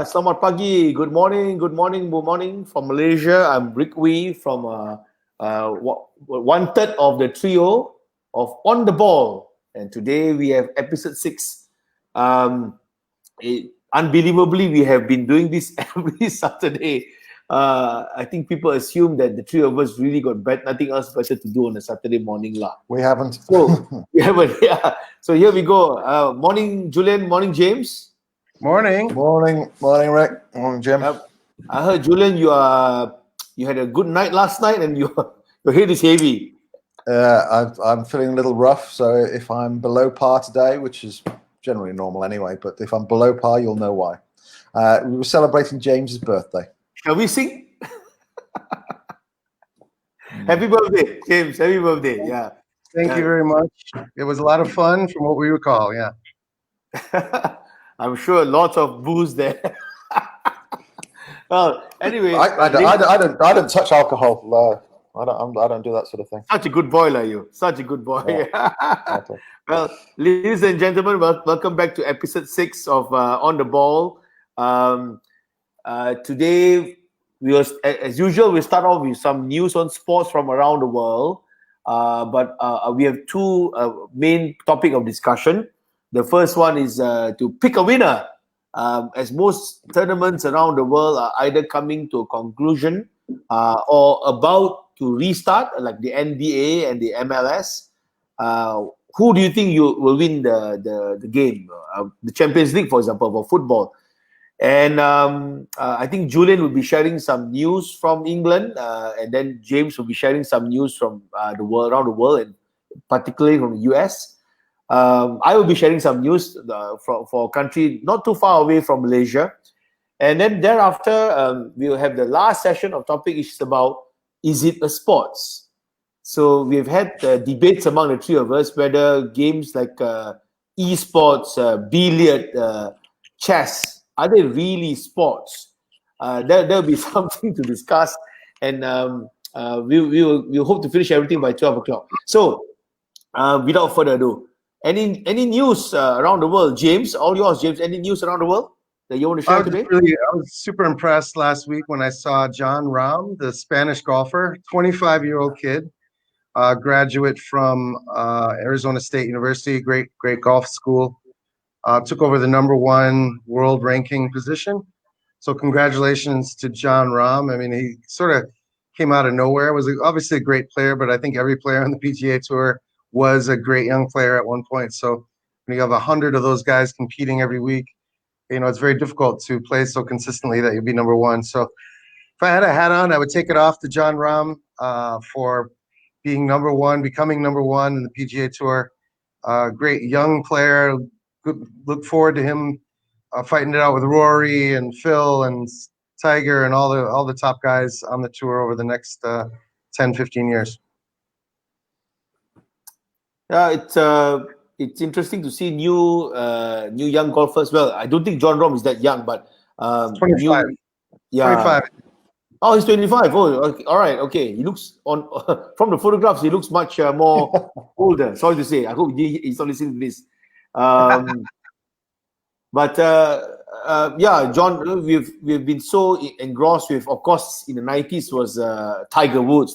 Selamat pagi. Good morning. Good morning from Malaysia. I'm Rick Wee from one third of the trio of On the Ball, and today we have episode 6. Unbelievably, we have been doing this every Saturday. I think people assume that the three of us really got nothing else better to do on a Saturday morning lah. We haven't. So we haven't. Yeah. So here we go. Morning, Julian. Morning, James. Morning. Morning, Rick. Morning, Jim. I heard, Julian, you had a good night last night, and your head is heavy. I'm feeling a little rough, so if I'm below par today, which is generally normal anyway, but if I'm below par, you'll know why. We were celebrating James's birthday. Shall we sing? Happy birthday, James. Happy birthday. Yeah. Thank you very much. It was a lot of fun from what we recall. Yeah. I'm sure lots of booze there. Well, anyway, I don't touch alcohol. I don't do that sort of thing. Such a good boy, like you. Such a good boy. Yeah. Okay. Well, ladies and gentlemen, welcome back to episode 6 of On the Ball. Today, as usual, we start off with some news on sports from around the world. But we have two main topic of discussion. The first one is to pick a winner. As most tournaments around the world are either coming to a conclusion or about to restart, like the NBA and the MLS. Who do you think you will win the game? The Champions League, for example, for football. And I think Julian will be sharing some news from England, and then James will be sharing some news from the world, around the world, and particularly from the US. I will be sharing some news for a country not too far away from Malaysia. And then thereafter, we will have the last session of topic, which is about, is it a sports? So we've had debates among the three of us whether games like esports, billiard, chess, are they really sports? There'll be something to discuss, and we'll hope to finish everything by 12 o'clock. So without further ado, any news around the world? James, all yours, James. Any news around the world that you want to share today? I was super impressed last week when I saw Jon Rahm, the Spanish golfer, 25-year-old kid, graduate from Arizona State University, great golf school, took over the #1 world ranking position. So congratulations to Jon Rahm. I mean, he sort of came out of nowhere. Was obviously a great player, but I think every player on the PGA Tour was a great young player at one point. So when you have 100 of those guys competing every week, it's very difficult to play so consistently that you'd be #1. So if I had a hat on, I would take it off to Jon Rahm for being #1, becoming #1 in the PGA Tour. Great young player. Look forward to him fighting it out with Rory and Phil and Tiger and all the top guys on the tour over the next 10, 15 years. Yeah, it's interesting to see new young golfers. Well, I don't think Jon Rahm is that young, but 25. 25. Oh, he's 25. Oh, okay. All right. Okay. He looks from the photographs, he looks much more older. Sorry to say. I hope he's not listening to this. But yeah, John, we've been so engrossed with, of course, in the 90s was Tiger Woods,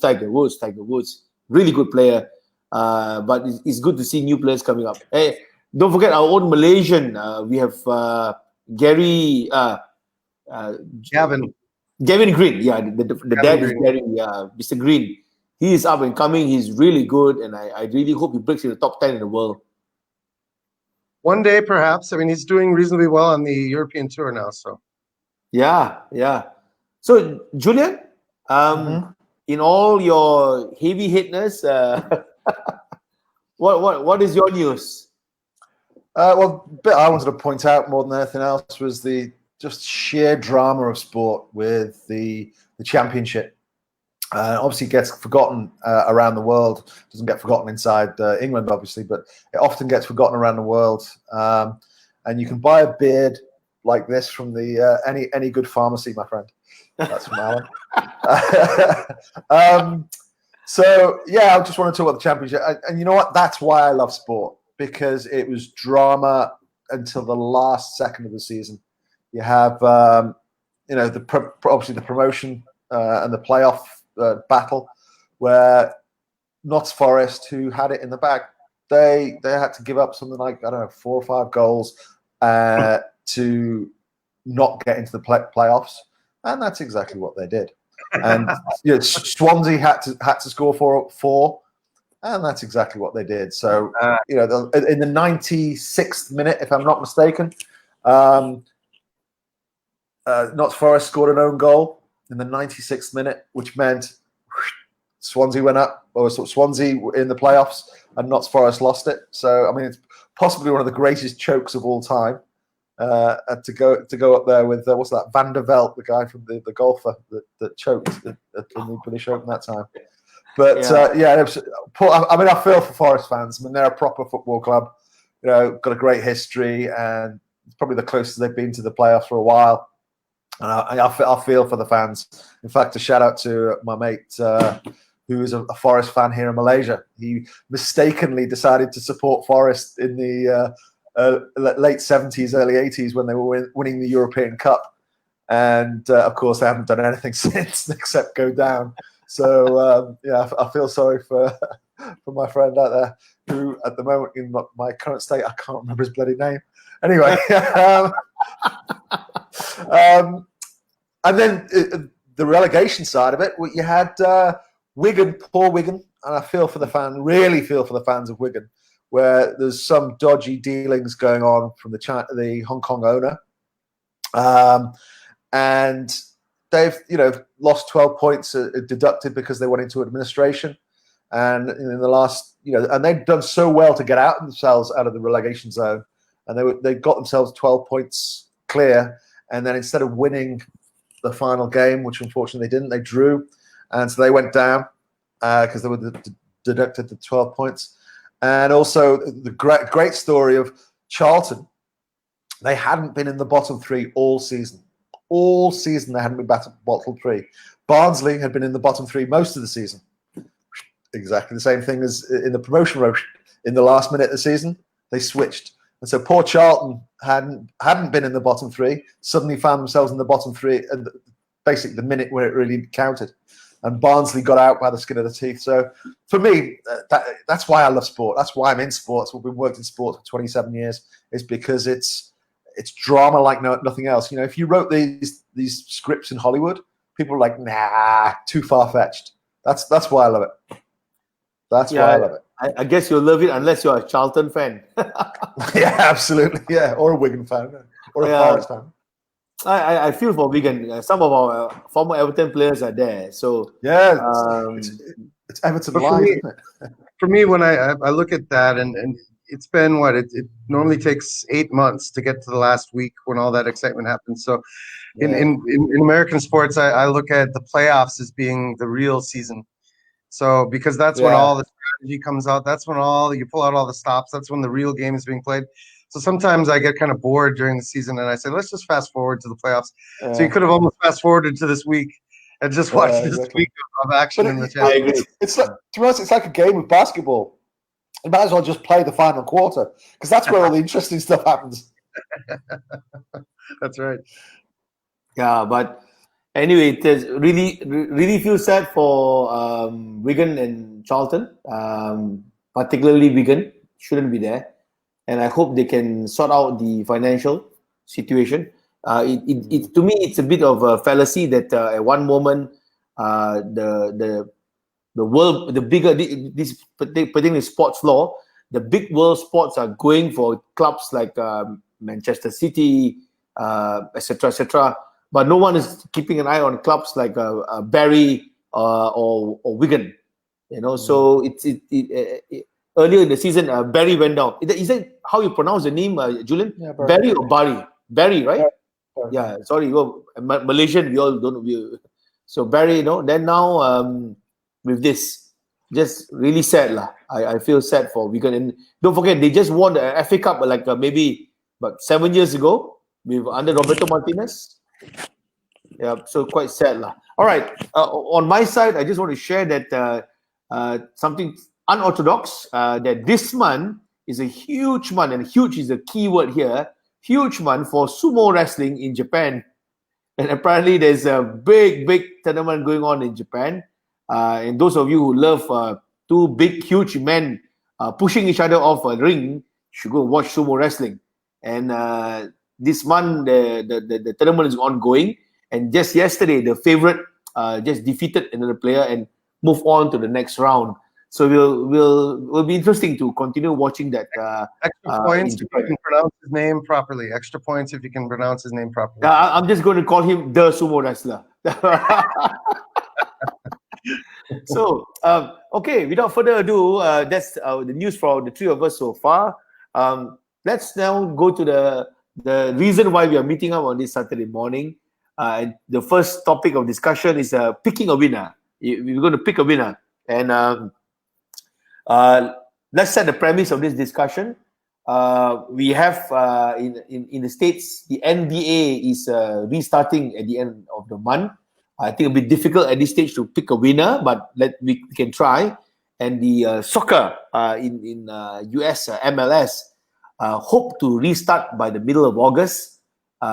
really good player. But it's good to see new players coming up. Hey, don't forget our own Malaysian. We have Gavin Green. Yeah, the dad Green. Is Gary. Yeah, Mr. Green. He is up and coming. He's really good, and I really hope he breaks in the top 10 in the world. One day, perhaps. I mean, he's doing reasonably well on the European Tour now. So, yeah. So, Julian, in all your heavy hitness, what is your news? Well, the bit I wanted to point out more than anything else was the just sheer drama of sport with the championship. Obviously gets forgotten around the world. Doesn't get forgotten inside England, obviously, but it often gets forgotten around the world. And you can buy a beard like this from the any good pharmacy, my friend. That's from Alan. So yeah, I just want to talk about the championship. And you know what? That's why I love sport, because it was drama until the last second of the season. You have obviously the promotion and the playoff battle, where Notts Forest, who had it in the bag, they had to give up something like 4 or 5 goals to not get into the playoffs, and that's exactly what they did. And Swansea had to score 4, and that's exactly what they did. So in the 96th minute, if I'm not mistaken, Notts Forest scored an own goal in the 96th minute, which meant Swansea went up, or Swansea in the playoffs, and Notts Forest lost it. So, I mean, it's possibly one of the greatest chokes of all time. To go up there with what's that, Van der Velt, the guy from the golfer that choked in the British Open that time. But I feel for Forest fans. I mean, they're a proper football club. Got a great history, and it's probably the closest they've been to the playoffs for a while. And I feel for the fans. In fact, a shout out to my mate who is a Forest fan here in Malaysia. He mistakenly decided to support Forest in the late 70s, early 80s when they were winning the European Cup. And of course, they haven't done anything since except go down. So, I feel sorry for my friend out there who, at the moment, in my current state, I can't remember his bloody name. Anyway. And then the relegation side of it, you had Wigan, poor Wigan, and I really feel for the fans of Wigan, where there's some dodgy dealings going on from the Hong Kong owner, and they've lost 12 points deducted because they went into administration, and in the last and they've done so well to get themselves out of the relegation zone, and they got themselves 12 points clear, and then instead of winning the final game, which unfortunately they didn't, they drew, and so they went down because they were deducted the 12 points. And also the great story of Charlton. They hadn't been in the bottom 3 all season. All season they hadn't been bottom 3. Barnsley had been in the bottom 3 most of the season. Exactly the same thing as in the promotion race. In the last minute of the season, they switched. And so poor Charlton hadn't been in the bottom 3, suddenly found themselves in the bottom 3 at basically the minute where it really counted. And Barnsley got out by the skin of the teeth. So for me, that's why I love sport. That's why I'm in sports. We've been working in sports for 27 years. Is because it's drama like nothing else. If you wrote these scripts in Hollywood, people are like, nah, too far-fetched. That's why I love it. That's why I love it. I guess you'll love it unless you're a Charlton fan. Yeah, absolutely. Yeah, or a Wigan fan, or a Forest fan. I feel for Wigan. Some of our former Everton players are there. So yeah, it's Everton live, isn't it? For me, when I look at that, and it's been it normally takes 8 months to get to the last week when all that excitement happens. So in American sports, I look at the playoffs as being the real season. So because that's when all the strategy comes out, that's when you pull out all the stops, that's when the real game is being played. So sometimes I get kind of bored during the season, and I say, let's just fast forward to the playoffs. So you could have almost fast forwarded to this week and just watched this week of action in the Champions. It's like, to us, it's like a game of basketball. You might as well just play the final quarter, because that's where all the interesting stuff happens. That's right. Yeah, but anyway, it is really feel sad for Wigan and Charlton, particularly Wigan shouldn't be there. And I hope they can sort out the financial situation. To me, it's a bit of a fallacy that at one moment the world, the bigger this particularly sports law, the big world sports are going for clubs like Manchester City, etc., etc. But no one is keeping an eye on clubs like Barry or Wigan. So earlier in the season, Barry went down. Is that how you pronounce the name, Julian? Yeah, Barry or Barry? Barry, right? Yeah. Sorry, Malaysian. We all don't know. So Barry, Then now with this, just really sad lah. I feel sad for Wigan. And don't forget, they just won the FA Cup like maybe about 7 years ago under Roberto Martinez. Yeah, so quite sad lah. All right. On my side, I just want to share that something unorthodox, that this month is a huge month, and huge is the key word here, huge month for sumo wrestling in Japan. And apparently there's a big tournament going on in Japan. And those of you who love two big, huge men pushing each other off a ring should go watch sumo wrestling. And this month, the tournament is ongoing. And just yesterday, the favorite just defeated another player and moved on to the next round. So will be interesting to continue watching that. Extra points if you can pronounce his name properly. Extra points if you can pronounce his name properly. I'm just going to call him the sumo wrestler. So, okay, without further ado, that's the news for the three of us so far. Let's now go to the reason why we are meeting up on this Saturday morning. The first topic of discussion is picking a winner. We're going to pick a winner. And let's set the premise of this discussion. We have in the States, the NBA is restarting at the end of the month. I think it'll be difficult at this stage to pick a winner, but we can try. And the soccer in US MLS hope to restart by the middle of August.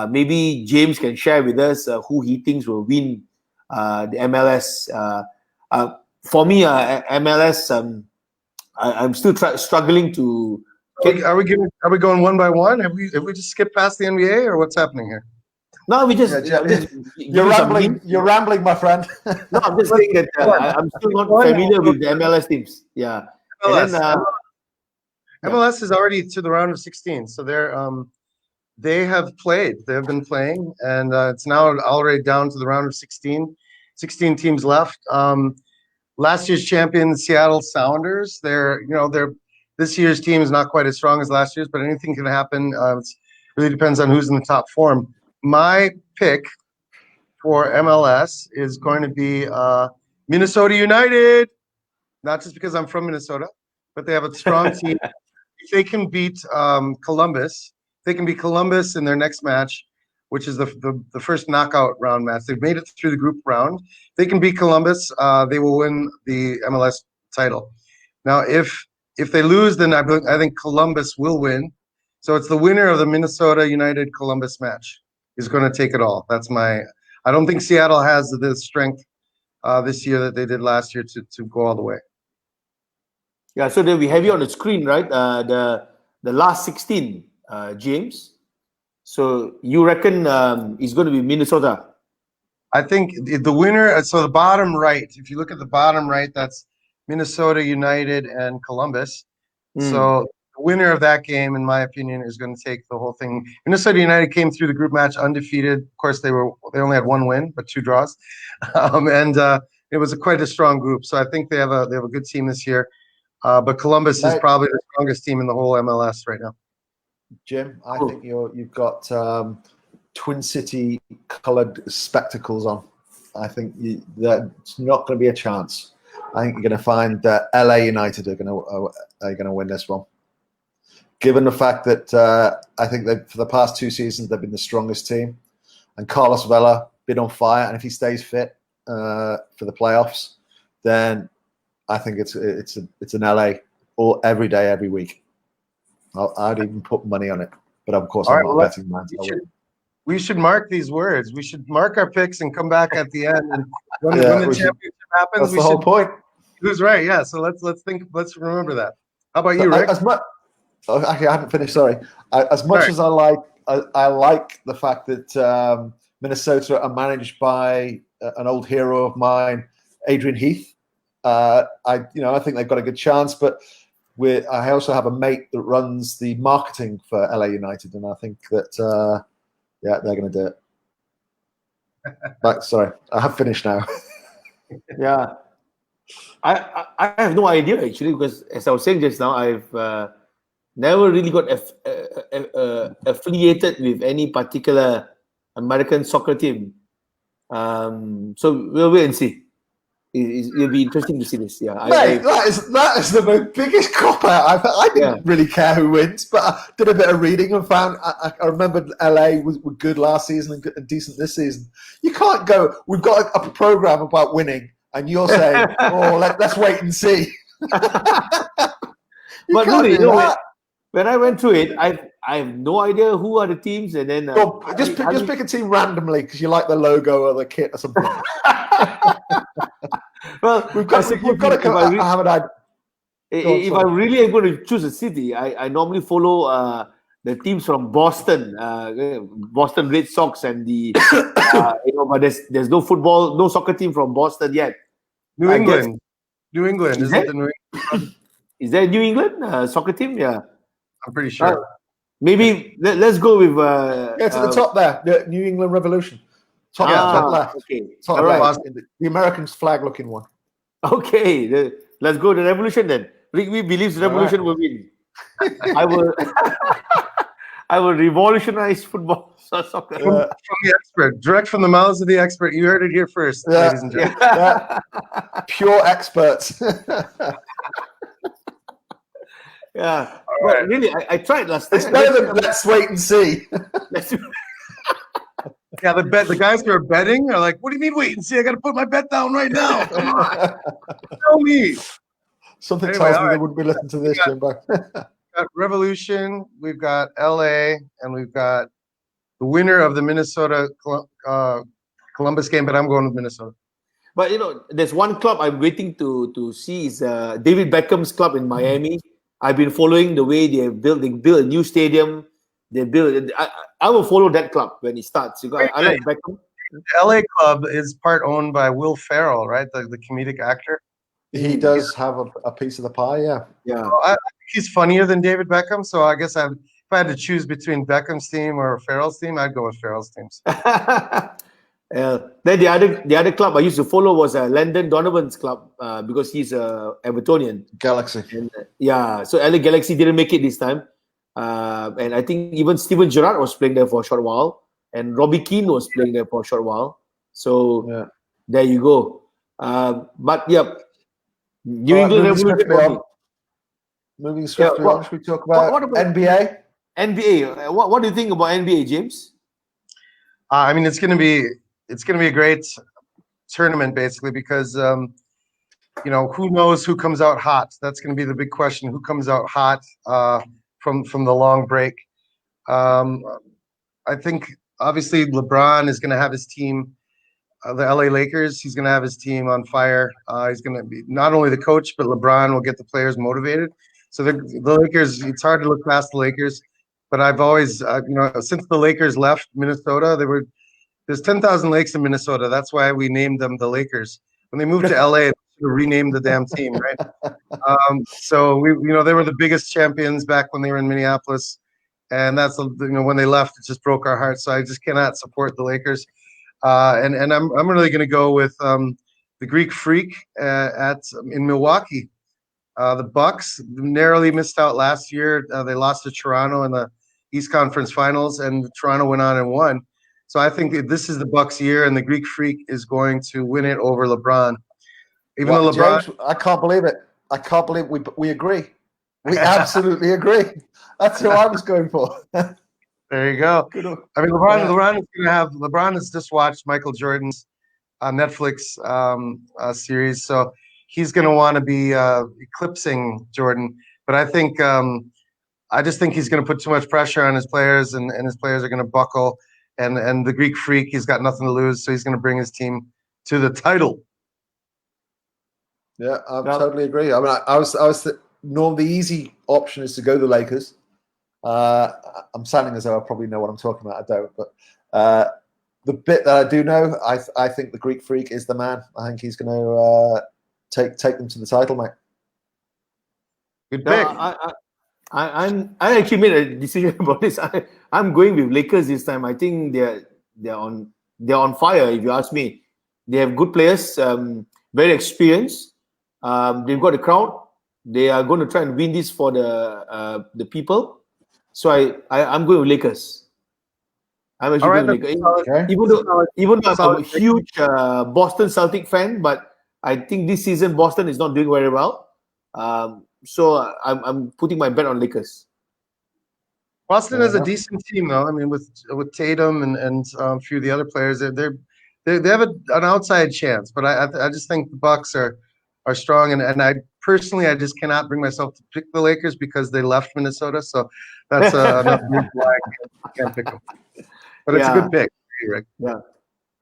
Maybe James can share with us who he thinks will win the MLS. For me, MLS, I'm still struggling to. Are we going one by one? Have we just skipped past the NBA, or what's happening here? No, we just. You're rambling. You're rambling, my friend. No, I'm just saying that I'm still not familiar with the MLS teams. Yeah. MLS is already to the round of 16, so they have played. They have been playing, and it's now already down to the round of 16. 16 teams left. Last year's champion, Seattle Sounders. This year's team is not quite as strong as last year's, but anything can happen. It really depends on who's in the top form. My pick for MLS is going to be Minnesota United. Not just because I'm from Minnesota, but they have a strong team. If they can beat Columbus, they can beat Columbus in their next match, which is the first knockout round match. They've made it through the group round. If they can beat Columbus, they will win the MLS title. Now, if they lose, then I think Columbus will win. So it's the winner of the Minnesota United Columbus match is going to take it all. I don't think Seattle has the strength this year that they did last year to go all the way. Yeah, so then we have you on the screen, right? The last 16, James. So you reckon it's going to be Minnesota? I think the winner. So the bottom right, if you look at the bottom right, that's Minnesota United and Columbus. So the winner of that game, in my opinion, is going to take the whole thing. Minnesota United came through the group match undefeated. Of course, they only had one win, but 2 draws, and it was quite a strong group. So I think they have a good team this year. But Columbus is probably the strongest team in the whole MLS right now. Jim, I think you've got Twin City coloured spectacles on. I think that's not going to be a chance. I think you're going to find that LA United are going to win this one. Given the fact that I think that for the past 2 seasons they've been the strongest team, and Carlos Vela been on fire, and if he stays fit for the playoffs, then I think it's an LA all every day, every week. I'd even put money on it, but of course I'm not a betting man. We should mark these words. We should mark our picks and come back at the end. And when the championship happens, that's the whole point. Who's right? Yeah. So let's remember that. How about you, Rick? I haven't finished. Sorry. As much as I like the fact that Minnesota are managed by an old hero of mine, Adrian Heath. I think they've got a good chance, but I also have a mate that runs the marketing for LA United, and I think that they're going to do it. But sorry, I have finished now. Yeah, I have no idea actually, because as I was saying just now, I've never really got affiliated with any particular American soccer team. So we'll wait and see. It'll be interesting to see this. Yeah, that is the biggest cop out. I didn't really care who wins, but I did a bit of reading and found I remember LA were good last season and decent this season. You can't go. We've got a program about winning, and you're saying, "Oh, let's wait and see." But really, when I went through it, I have no idea who are the teams, and then Well, just pick a team randomly because you like the logo or the kit or something. Well, We've got to have an idea. If I really am going to choose a city, I normally follow the teams from Boston, Boston Red Sox, and the but there's no football, no soccer team from Boston yet. New England. New England. Is it the New England? Is there a New England soccer team? Yeah, I'm pretty sure. Maybe let's go with. It's at the top there, the New England Revolution. Top left. Okay. Top All left. right. The Americans' flag-looking one. Okay, let's go to the Revolution then. Rigby believes the Revolution will win. I will. I will revolutionize football soccer. From the expert, direct from the mouths of the expert. You heard it here first, ladies and gentlemen. Pure experts. Yeah, but really, I tried last time. It's better than let's wait and see. Yeah, the guys who are betting are like, "What do you mean wait and see? I got to put my bet down right now. Come on, tell me." Something tells me they wouldn't be listening to this, Jimbo. We've got Revolution, we've got LA, and we've got the winner of the Minnesota Columbus game. But I'm going with Minnesota. But there's one club I'm waiting to see is David Beckham's club in Miami. I've been following the way they build a new stadium. They build. I will follow that club when it starts. I like Beckham. The LA club is part owned by Will Ferrell, right? The comedic actor. He does have a piece of the pie, yeah. Yeah. I think he's funnier than David Beckham, so I guess if I had to choose between Beckham's team or Ferrell's team, I'd go with Ferrell's teams. Then the other club I used to follow was Landon Donovan's club because he's a Evertonian. Galaxy. And, so LA Galaxy didn't make it this time. And I think even Steven Gerrard was playing there for a short while. And Robbie Keane was playing there for a short while. So there you go. But New England Revolution. Moving swiftly on, should we talk about NBA? NBA. What do you think about NBA, James? I mean, it's gonna be a great tournament, basically, because who knows who comes out hot? That's gonna be the big question. Who comes out hot from the long break? I think obviously LeBron is gonna have his team. The LA Lakers, he's going to have his team on fire. He's going to be not only the coach, but LeBron will get the players motivated. So the Lakers, it's hard to look past the Lakers. But I've always, since the Lakers left Minnesota, there's 10,000 lakes in Minnesota. That's why we named them the Lakers. When they moved to LA, they renamed the damn team, right? So they were the biggest champions back when they were in Minneapolis, and that's when they left, it just broke our hearts. So I just cannot support the Lakers. And I'm really going to go with the Greek Freak in Milwaukee. The Bucks narrowly missed out last year. They lost to Toronto in the East Conference Finals, and Toronto went on and won. So I think that this is the Bucks' year, and the Greek Freak is going to win it over LeBron. Even though LeBron, James, I can't believe it. I can't believe we agree. We absolutely agree. That's who I was going for. There you go. I mean, LeBron has just watched Michael Jordan's Netflix series, so he's going to want to be eclipsing Jordan. But I just think he's going to put too much pressure on his players, and his players are going to buckle. And the Greek Freak, he's got nothing to lose, so he's going to bring his team to the title. Yeah, I totally agree. I mean, I was normally the easy option is to go the Lakers. I'm sounding as though I probably know what I'm talking about. I don't, but the bit that I do know, I think the Greek Freak is the man. I think he's going to take them to the title, mate. Good pick. I actually made a decision about this. I'm going with Lakers this time. I think they're on fire. If you ask me, they have good players, very experienced. They've got a crowd. They are going to try and win this for the people. So I'm going with Lakers. I'm actually going with Lakers. Okay. Even though I'm a huge Boston Celtic fan, but I think this season Boston is not doing very well. So I'm putting my bet on Lakers. Boston is a decent team, though. I mean, with Tatum and a few of the other players, they have an outside chance. But I just think the Bucks are strong, and personally, I just cannot bring myself to pick the Lakers because they left Minnesota. So that's another reason why I can't pick them. But it's a good pick, Rick. Yeah.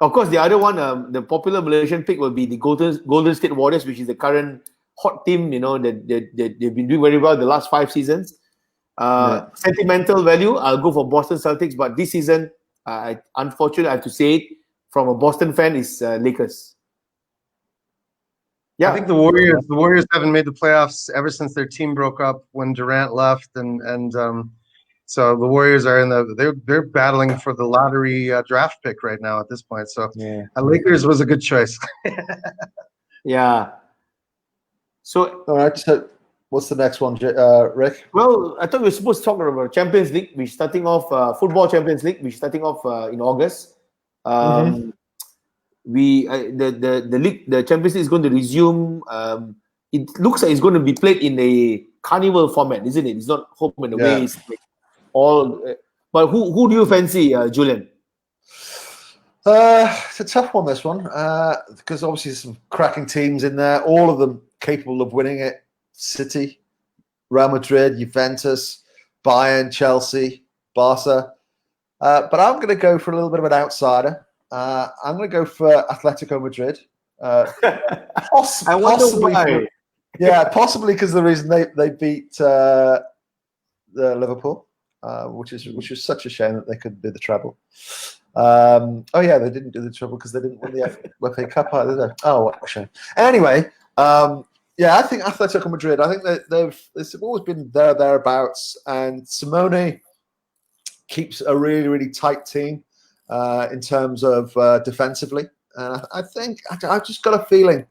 Of course, the other one, the popular Malaysian pick will be the Golden State Warriors, which is the current hot team. You know that they've been doing very well the last 5 seasons. Sentimental value, I'll go for Boston Celtics, but this season, unfortunately, I have to say it from a Boston fan, is Lakers. Yeah, I think the Warriors haven't made the playoffs ever since their team broke up when Durant left, and so the Warriors are they're battling for the lottery draft pick right now at this point. So Lakers was a good choice. Yeah. So all right. So what's the next one, Rick? Well, I thought we were supposed to talk about Champions League. We're starting off football Champions League. We're starting off in August. The league, the Champions League is going to resume. It looks like it's going to be played in a carnival format, isn't it? It's not home and away. It's like all. But who do you fancy, Julian? It's a tough one, this one, because obviously there's some cracking teams in there. All of them capable of winning it. City, Real Madrid, Juventus, Bayern, Chelsea, Barca. But I'm going to go for a little bit of an outsider. I'm going to go for Atletico Madrid. I wonder why. Possibly because of the reason they beat the Liverpool, which is such a shame that they couldn't do the treble. They didn't do the treble because they didn't win the FA Cup either, did they? Oh, what a shame. Anyway, I think Atletico Madrid. I think they've always been thereabouts, and Simone keeps a really, really tight team in terms of defensively. And I think I've just got a feeling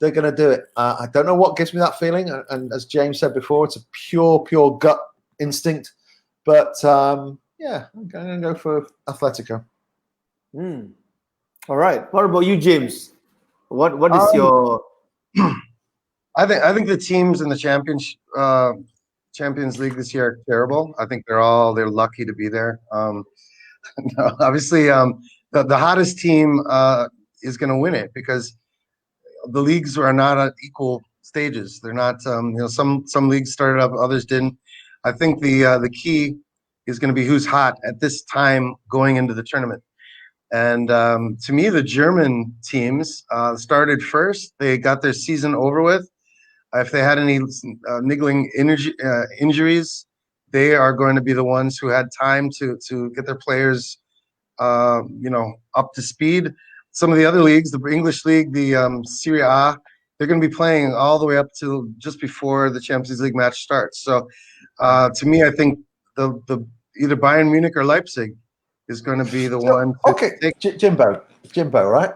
they're going to do it. I don't know what gives me that feeling, and as James said before, it's a pure gut instinct. But I'm going to go for Atletico. All right. What about you, James? What is your? I think the teams in the Champions League this year are terrible. I think they're lucky to be there. Obviously, the hottest team is going to win it because the leagues are not at equal stages. They're not. Some leagues started up, others didn't. I think the key is going to be who's hot at this time going into the tournament. And to me, the German teams started first. They got their season over with. If they had any niggling injuries, they are going to be the ones who had time to get their players, up to speed. Some of the other leagues, the English league, the Serie A, they're going to be playing all the way up to just before the Champions League match starts. So, to me, I think the either Bayern Munich or Leipzig is going to be the one. Jimbo, right?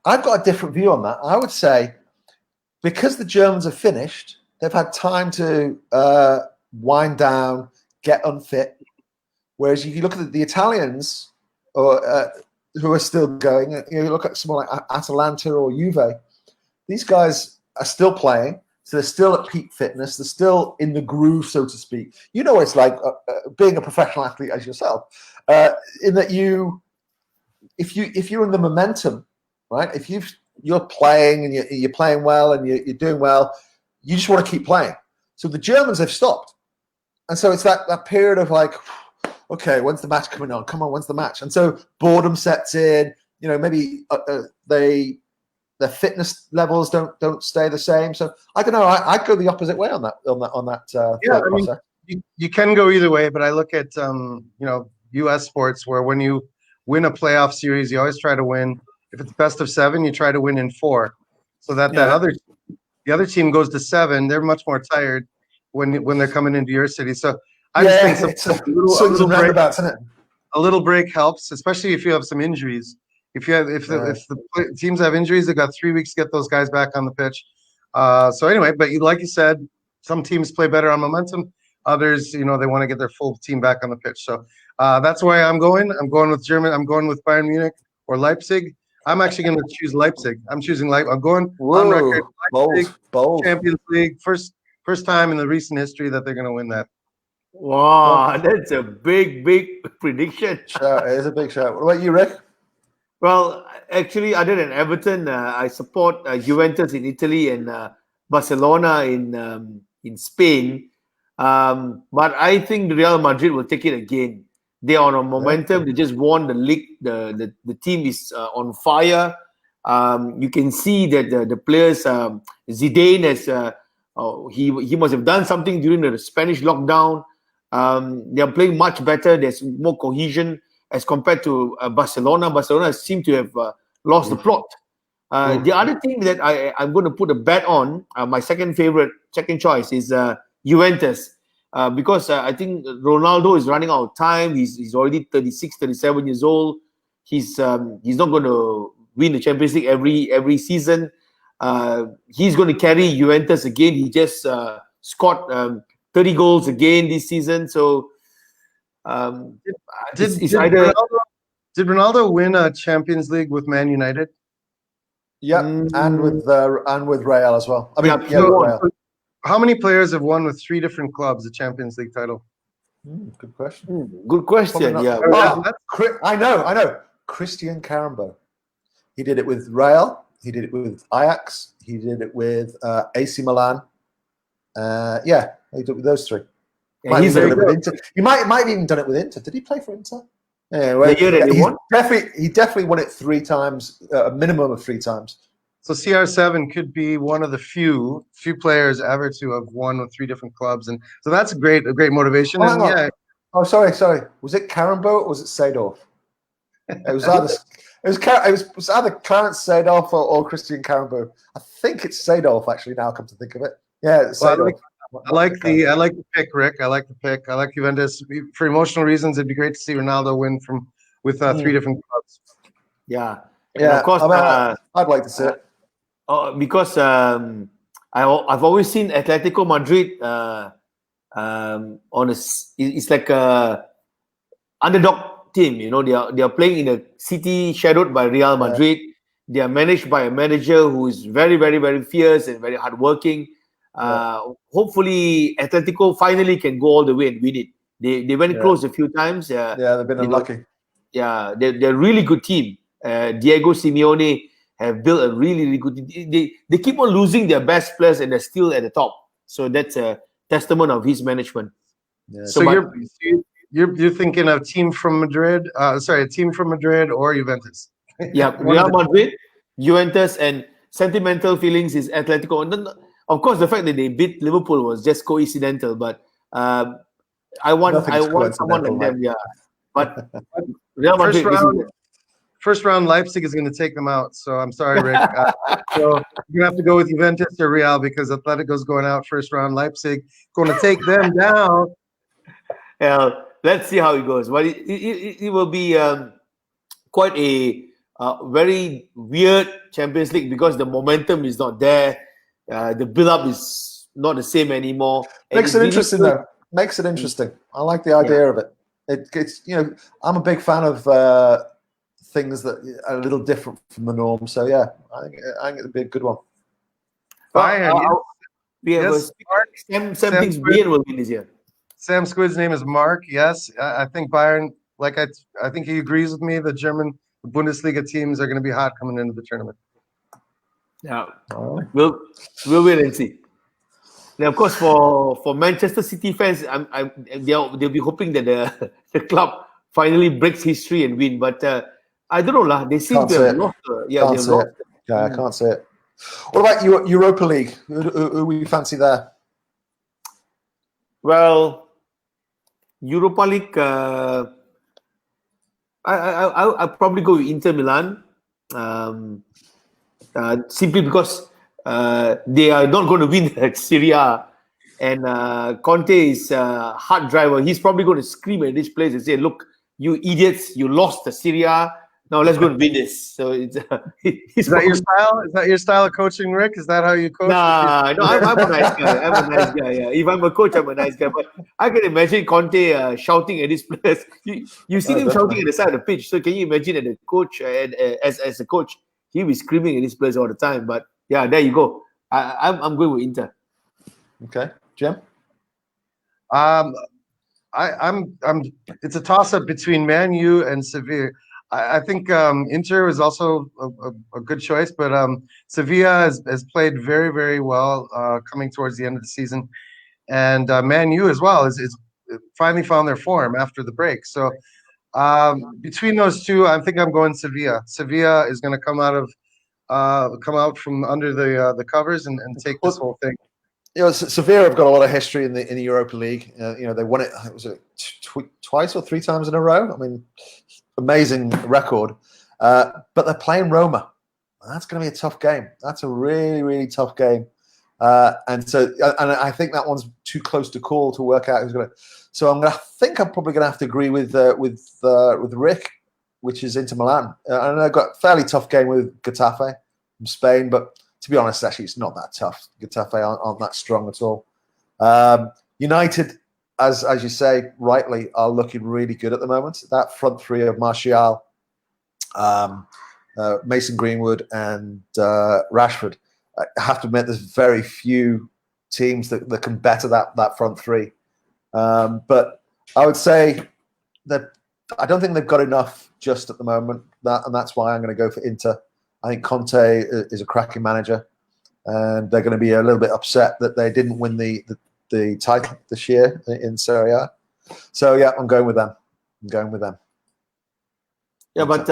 I've got a different view on that. I would say because the Germans are finished, they've had time to wind down, get unfit. Whereas if you look at the Italians, who are still going, you look at someone like Atalanta or Juve, these guys are still playing. So they're still at peak fitness. They're still in the groove, so to speak. You know what it's like being a professional athlete as yourself, in that if you're in the momentum, right? If you're playing and you're playing well and you're doing well, you just want to keep playing. So the Germans have stopped, and so it's that period of like, okay, when's the match coming on? Come on, when's the match? And so boredom sets in. Maybe their fitness levels don't stay the same. So I don't know. I'd go the opposite way on that. You can go either way, but I look at U.S. sports where when you win a playoff series, you always try to win. If it's best of 7, you try to win in 4, so that the other team goes to 7. They're much more tired when they're coming into your city. So I just think a little break helps, especially if you have some injuries. If the teams have injuries, they've got 3 weeks to get those guys back on the pitch. So anyway, but like you said, some teams play better on momentum. Others, they want to get their full team back on the pitch. So that's why I'm going. I'm going with German. I'm going with Bayern Munich or Leipzig. I'm actually going to choose Leipzig. I'm choosing Leipzig. I'm going on record. Leipzig, bold. Champions League. First time in the recent history that they're going to win that. Wow, that's a big prediction. It is a big shout. What about you, Rick? Well, actually, other than Everton, I support Juventus in Italy, and Barcelona in Spain. But I think Real Madrid will take it again. They are on a momentum. They just won the league. The team is on fire. You can see that the players, Zidane has he must have done something during the Spanish lockdown. They are playing much better. There's more cohesion as compared to Barcelona. Barcelona seem to have lost the plot. The other thing that I'm going to put a bet on, my second choice is Juventus. Because I think Ronaldo is running out of time. He's already 36, 37 years old. He's not going to win the Champions League every season. He's going to carry Juventus again. He just scored 30 goals again this season. So did Ronaldo win a Champions League with Man United? Yeah, and with Real as well. I mean, Real. How many players have won with 3 different clubs the Champions League title? Good question. Good question. Yeah. I know. Christian Carambo. He did it with Real. He did it with Ajax. He did it with AC Milan. He did it with those 3. Yeah, He might have even done it with Inter. Did he play for Inter? Anyway, he definitely won it 3 times, a minimum of 3 times. So CR7 could be one of the few players ever to have won with 3 different clubs, and so that's a great motivation. Sorry. Was it Carambo or was it Seedorf? It was either Clarence Seedorf or Christian Carambo. I think it's Seedorf actually. Now, come to think of it, it's Seedorf. I like the pick, Rick. I like the pick. I like Juventus for emotional reasons. It'd be great to see Ronaldo win with 3 different clubs. Yeah. Of course, I'd like to see it. Because I've always seen Atletico Madrid it's like a underdog team. You know, they are playing in a city shadowed by Real Madrid. They are managed by a manager who is very, very, very fierce and very hardworking. Hopefully, Atletico finally can go all the way and win it. They went close a few times. They've been unlucky. They're a really good team. Diego Simeone have built a really, really good team. They keep on losing their best players and they're still at the top. So that's a testament of his management. Yeah. So you're thinking of a team from Madrid or Juventus? Yeah, Real Madrid, Juventus, and sentimental feelings is Atletico. And then, of course, the fact that they beat Liverpool was just coincidental, but I want someone like them. Yeah, but Real Madrid. First round, Leipzig is going to take them out. So I'm sorry, Rick. So you're going to have to go with Juventus or Real because Atletico's going out first round. Leipzig going to take them down. Yeah, let's see how it goes. But it will be quite a very weird Champions League because the momentum is not there. The build-up is not the same anymore. Makes it interesting, though. Makes it interesting. I like the idea of it. It's I'm a big fan of things that are a little different from the norm. So I think it'll be a good one. We have Sam thinks Bayern will win this year. Sam Squid's name is Mark. Yes, I think Bayern. I think he agrees with me. The German Bundesliga teams are going to be hot coming into the tournament. Yeah, we'll wait and see. Now, of course, for Manchester City fans, they'll be hoping that the club finally breaks history and win. But I don't know, lah. They seem to have lost. I can't say it. What about Europa League? Who we fancy there? Well, Europa League. I'll probably go with Inter Milan. Simply because they are not going to win Serie A, and Conte is a hard driver. He's probably going to scream at this place and say, "Look, you idiots! You lost the Serie A. Now let's go and win this." So it's is that your style? Is that your style of coaching, Rick? Is that how you coach? Nah, no, I'm a nice guy. I'm a nice guy. Yeah, if I'm a coach, I'm a nice guy. But I can imagine Conte shouting at his players. You see him shouting at the side of the pitch. So can you imagine that the coach, as a coach, he'll be screaming at his players all the time. But yeah, there you go. I'm going with Inter. Okay, Jim. I'm. It's a toss-up between Man U and Sevilla. I think Inter is also a good choice, but Sevilla has played very, very well coming towards the end of the season, and Man U as well is finally found their form after the break. So between those two, I think I'm going Sevilla. Sevilla is going to come out from under the covers and take this whole thing. Sevilla have got a lot of history in the Europa League. They won it. Was it twice or three times in a row? I mean, amazing record. But they're playing Roma. That's going to be a tough game. That's a really, really tough game. And I think that one's too close to call to work out who's going to. So I'm probably going to have to agree with Rick, which is Inter Milan. And I've got a fairly tough game with Getafe from Spain, but to be honest, actually, it's not that tough. Getafe aren't that strong at all. United, as you say, rightly, are looking really good at the moment. That front three of Martial, Mason Greenwood, and Rashford. I have to admit, there's very few teams that can better that front three. But I would say that I don't think they've got enough just at the moment. And that's why I'm going to go for Inter. I think Conte is a cracking manager, and they're going to be a little bit upset that they didn't win the title this year in Serie A. So yeah, I'm going with them. Yeah, but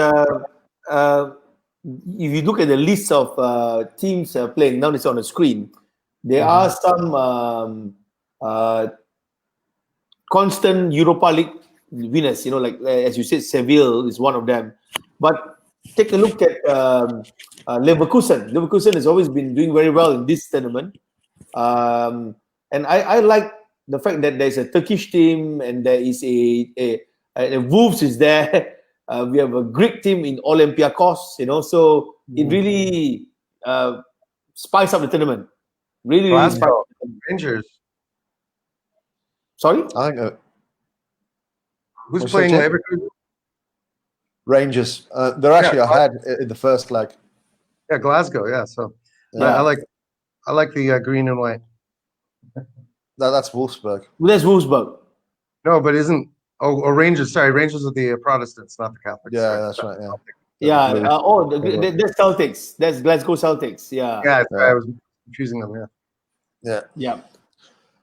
if you look at the list of teams playing, now it's on the screen, there are some constant Europa League winners, like as you said, Seville is one of them. But take a look at Leverkusen. Leverkusen has always been doing very well in this tournament. And I like the fact that there's a Turkish team and there is a Wolves is there. We have a Greek team in Olympiacos, so it really spice up the tournament. Really spice up the tournament. Rangers. Sorry? I think who's playing Leverkusen? Rangers. They're actually ahead in the first leg. Yeah, Glasgow. Yeah, so I like the green and white. That's Wolfsburg. Well, that's Wolfsburg. No, but isn't Rangers? Sorry, Rangers are the Protestants, not the Catholics. Yeah, sorry. that's right. Yeah. That's Celtics. That's Glasgow Celtics. Yeah. Yeah, I was confusing them. Yeah.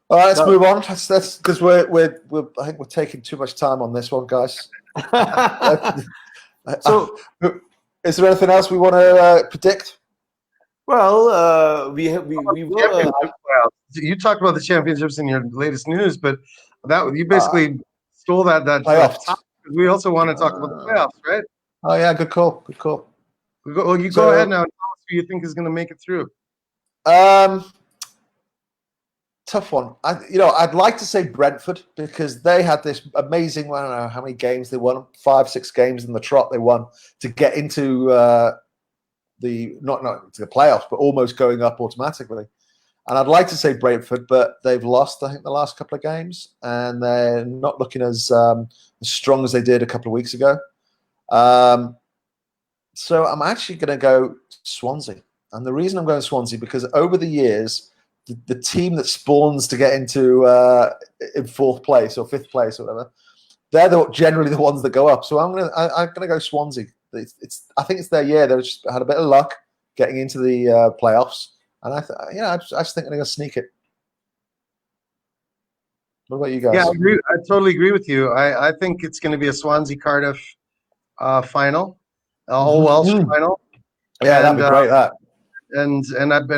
All right, let's move on. That's because I think we're taking too much time on this one, guys. So, is there anything else we want to predict? Well, we will. You talked about the championships in your latest news, but that you basically stole that playoffs. We also want to talk about the playoffs, right? Oh yeah, good call. Well, you go ahead now and tell us who you think is going to make it through. Tough one. I'd like to say Brentford because they had this amazing. I don't know how many games they won. 5-6 games in the trot they won to get into not to the playoffs, but almost going up automatically. And I'd like to say Brentford, but they've lost, I think, the last couple of games, and they're not looking as strong as they did a couple of weeks ago. So I'm actually going to go Swansea. And the reason I'm going Swansea because over the years, the team that spawns to get into in 4th place or 5th place or whatever, they're generally the ones that go up. So I'm gonna go Swansea. I think it's their year. They've just had a bit of luck getting into the playoffs, and I just think they're gonna sneak it. What about you guys? Yeah, I totally agree with you. I think it's going to be a Swansea Cardiff final, all Welsh final. Yeah, that'd be great. That. And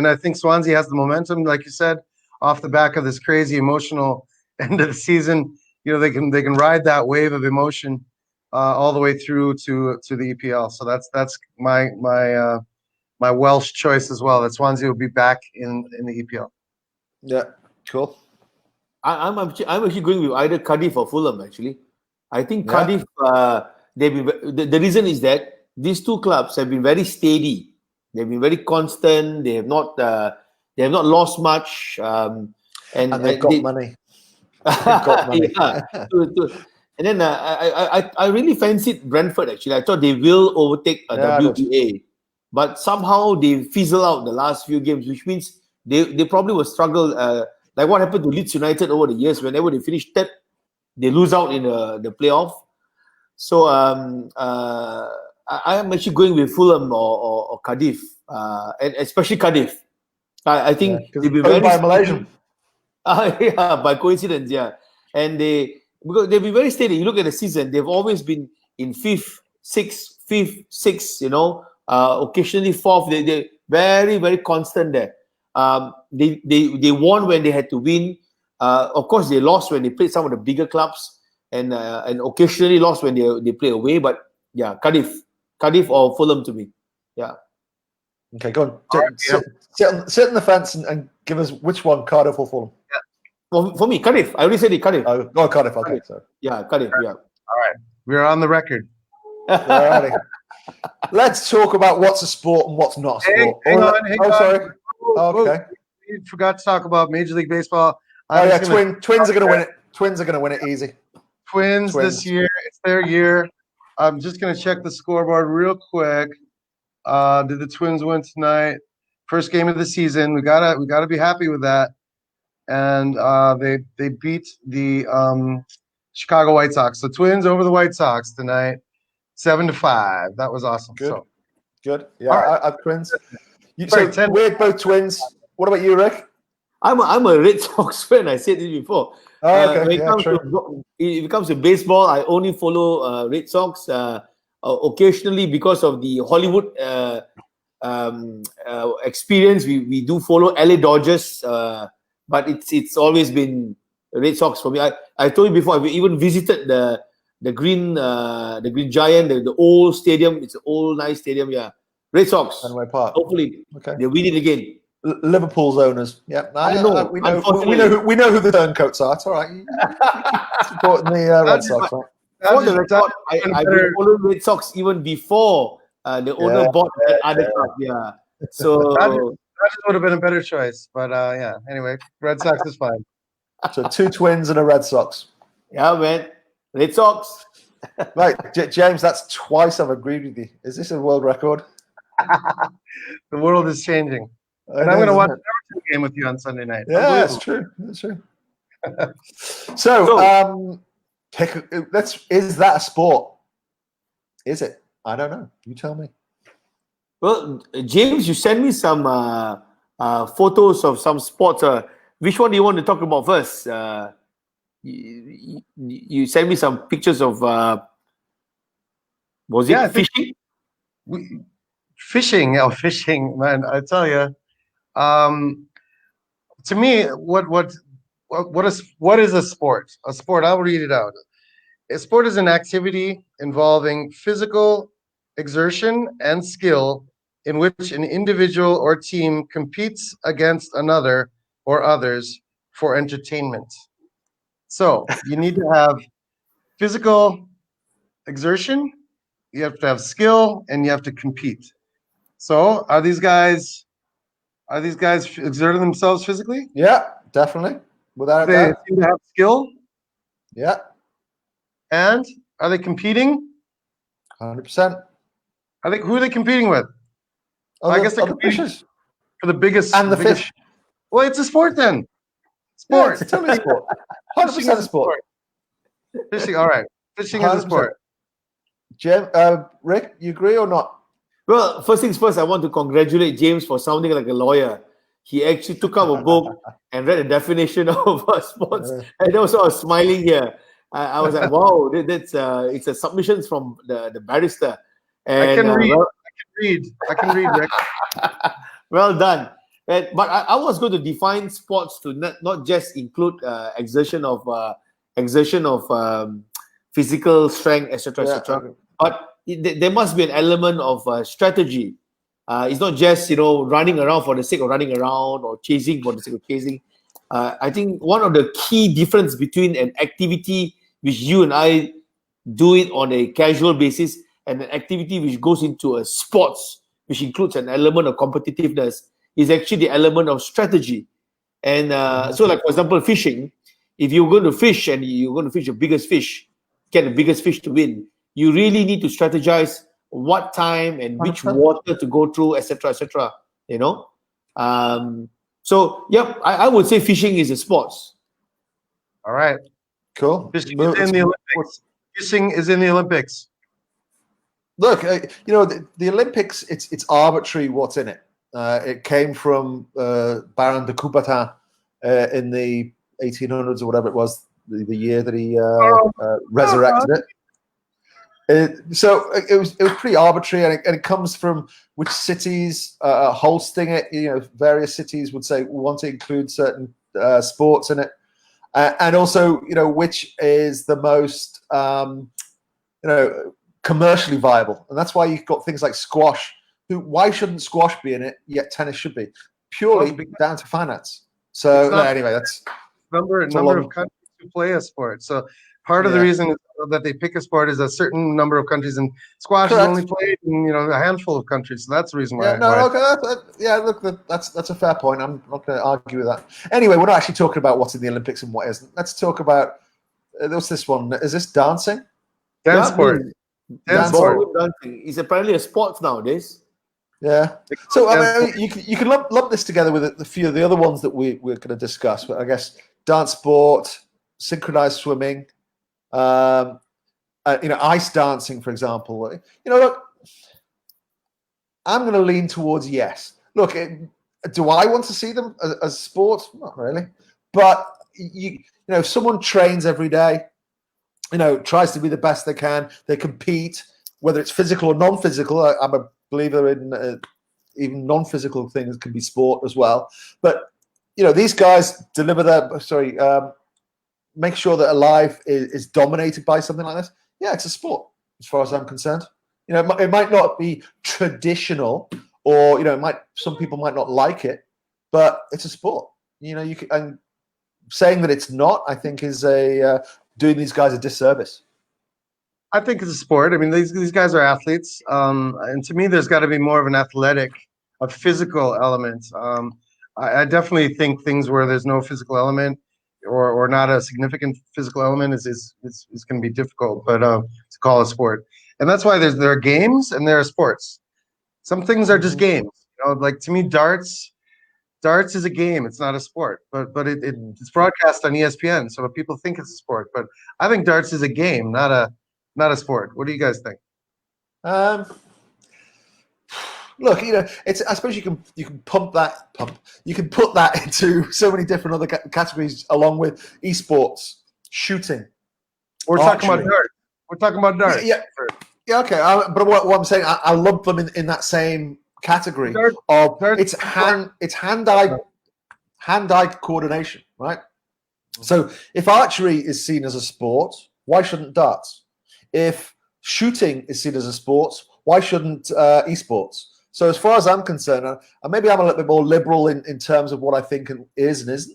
I think Swansea has the momentum, like you said, off the back of this crazy emotional end of the season. They can ride that wave of emotion all the way through to the EPL. So that's my Welsh choice as well. That Swansea will be back in the EPL. Yeah, cool. I'm actually going with either Cardiff or Fulham. Actually, I think Cardiff. The reason is that these two clubs have been very steady. They've been very constant. They have not lost much. And they've got money. They've got money. And then I really fancied Brentford. Actually, I thought they will overtake WBA, but somehow they fizzle out the last few games, which means they probably will struggle. Like what happened to Leeds United over the years. Whenever they finish third, they lose out in the playoff. So I am actually going with Fulham or Cardiff, and especially Cardiff. I think Because they'll be owned very by a steady. Malaysian. Yeah, by coincidence, yeah. And because they'll be very steady. You look at the season; they've always been in fifth, sixth, occasionally fourth. They very, very constant there. They won when they had to win. Of course, they lost when they played some of the bigger clubs, and occasionally lost when they play away. But yeah, Cardiff or Fulham to me. Yeah. Okay, go on. Right, Sit on the fence and give us which one, Cardiff or Fulham. For me, Cardiff. I already said it, Cardiff. Oh, Cardiff. Okay, Cardiff. so Yeah, Cardiff. Yeah. All right. We're on the record. alrighty. Let's talk about what's a sport and what's not a sport. Hang on. Sorry. Okay. We forgot to talk about Major League Baseball. Twins are going to win it. Twins are going to win it easy. Twins this year. It's their year. I'm just going to check the scoreboard real quick. Did the Twins win tonight? First game of the season. We gotta be happy with that. And they beat the Chicago White Sox. The Twins over the White Sox tonight, 7-5. That was awesome. Good. So, Good. Yeah, right. I have Twins. Sorry, So we're both Twins. What about you, Rick? I'm a Red Sox fan. I said this before. Oh, okay. When it comes to baseball, I only follow Red Sox. Occasionally, because of the Hollywood experience, we do follow LA Dodgers. But it's always been Red Sox for me. I told you before. I even visited the Green Giant, the old stadium. It's an old nice stadium. Yeah, Red Sox. Fenway Park. Hopefully, they win it again. Liverpool's owners. Yeah, I know. we know who the turncoats are. It's all right. Supporting the Red Sox. Right? For the record, I've been following Red Sox even before the owner bought that other club. Yeah, so that would have been a better choice. But yeah. Anyway, Red Sox is fine. So 2 Twins and a Red Sox. Yeah, man. Red Sox. Right, James. That's twice I've agreed with you. Is this a world record? The world is changing. And I'm going to watch the Everton game with you on Sunday night. Yeah, that's true. That's true. So, is that a sport? Is it? I don't know. You tell me. Well, James, you sent me some photos of some sports. Which one do you want to talk about first? You sent me some pictures of fishing? Fishing, man! I tell you, to me, what is a sport? A sport. I'll read it out. A sport is an activity involving physical exertion and skill in which an individual or team competes against another or others for entertainment. So you need to have physical exertion, you have to have skill, and you have to compete. So are these guys exerting themselves physically? Yeah, definitely. Without they doubt. seem to have skill. Yeah. And are they competing? 100%. Who are they competing with? I guess they're competing for the biggest and the fish. Well, it's a sport then. Sport. Yeah, it's totally sport. 100% a sport. Fishing, all right. Fishing is a sport. Jim, Rick, you agree or not? Well, first things first, I want to congratulate James for sounding like a lawyer. He actually took out a book and read a definition of sports, and also I was smiling here. I was like, "Wow, that's it's a submissions from the barrister." And, I can read, Rick. Well done. But I was going to define sports to not just include exertion of physical strength, etc., etc. But there must be an element of strategy. It's not just running around for the sake of running around or chasing for the sake of chasing. I think one of the key difference between an activity which you and I do it on a casual basis and an activity which goes into a sports, which includes an element of competitiveness, is actually the element of strategy. And so, like for example, fishing. If you're going to fish and you're going to fish the biggest fish, get the biggest fish to win, you really need to strategize what time and which water to go through, etc., etc. So, yep, I would say fishing is a sport. All right. Cool. Fishing is in the Olympics. Fishing is in the Olympics. Look, the Olympics, it's arbitrary what's in it. It came from Baron de Coubertin in the 1800s or whatever it was, the year that he resurrected it. So it was pretty arbitrary, and it comes from which cities are hosting it. Various cities would say we want to include certain sports in it, and also which is the most commercially viable, and that's why you've got things like squash. Why shouldn't squash be in it? Yet tennis should be, purely down to finance. So anyway, that's number of countries who play a sport. So part of the reason that they pick a sport is a certain number of countries, and squash is only played in a handful of countries. So that's the reason why. Look, that's a fair point. I'm not going to argue with that. Anyway, we're not actually talking about what's in the Olympics and what isn't. Let's talk about what's this one? Is this dancing? Dance sport. Dance sport. Dancing is apparently a sport nowadays. Yeah. So you can lump this together with a few of the other ones that we're going to discuss. But I guess dance sport, synchronized swimming, ice dancing, for example. Look, I'm going to lean towards yes. Look, do I want to see them as sport? Not really. But if someone trains every day, tries to be the best they can, they compete, whether it's physical or non-physical. I'm a believer in even non-physical things can be sport as well. But these guys deliver make sure that a life is dominated by something like this. Yeah, it's a sport as far as I'm concerned. It might not be traditional, or some people might not like it, but it's a sport. And saying that it's not, I think, is doing these guys a disservice. I think it's a sport. I mean, these guys are athletes, and to me, there's got to be more of a physical element. I definitely think things where there's no physical element or not a significant physical element is going to be difficult, but to call a sport. And that's why there are games and there are sports. Some things are just games. Like to me, darts is a game. It's not a sport, but it's broadcast on ESPN, so people think it's a sport. But I think darts is a game, not a sport. What do you guys think? Look, I suppose you can put that into so many different other categories, along with esports, shooting. We're talking about darts. We're talking about darts. Yeah. Okay. But what I'm saying, I lump them in that same category of it's hand-eye coordination, right? So if archery is seen as a sport, why shouldn't darts? If shooting is seen as a sport, why shouldn't esports? So as far as I'm concerned, and maybe I'm a little bit more liberal in terms of what I think is and isn't.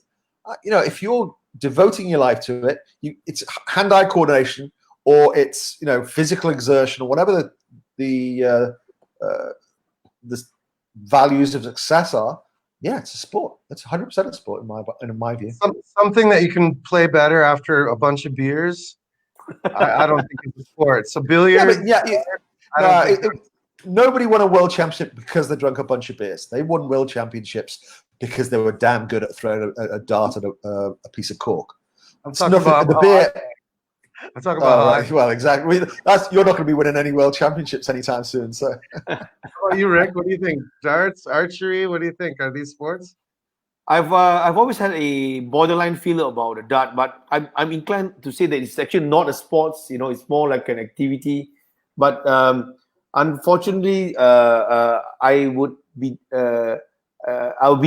If you're devoting your life to it, it's hand-eye coordination, or it's physical exertion, or whatever the values of success are. Yeah, it's a sport. It's 100% a sport in my view. Something that you can play better after a bunch of beers. I don't think it's a sport. So billiards. Nobody won a world championship because they drank a bunch of beers. They won world championships because they were damn good at throwing a dart at a piece of cork. I'm talking about the beer. I'm talking about right. Well, exactly. You're not going to be winning any world championships anytime soon. So, you, Rick? What do you think? Darts, archery? What do you think? Are these sports? I've always had a borderline feeling about a dart, but I'm inclined to say that it's actually not a sports. It's more like an activity. But unfortunately, I would be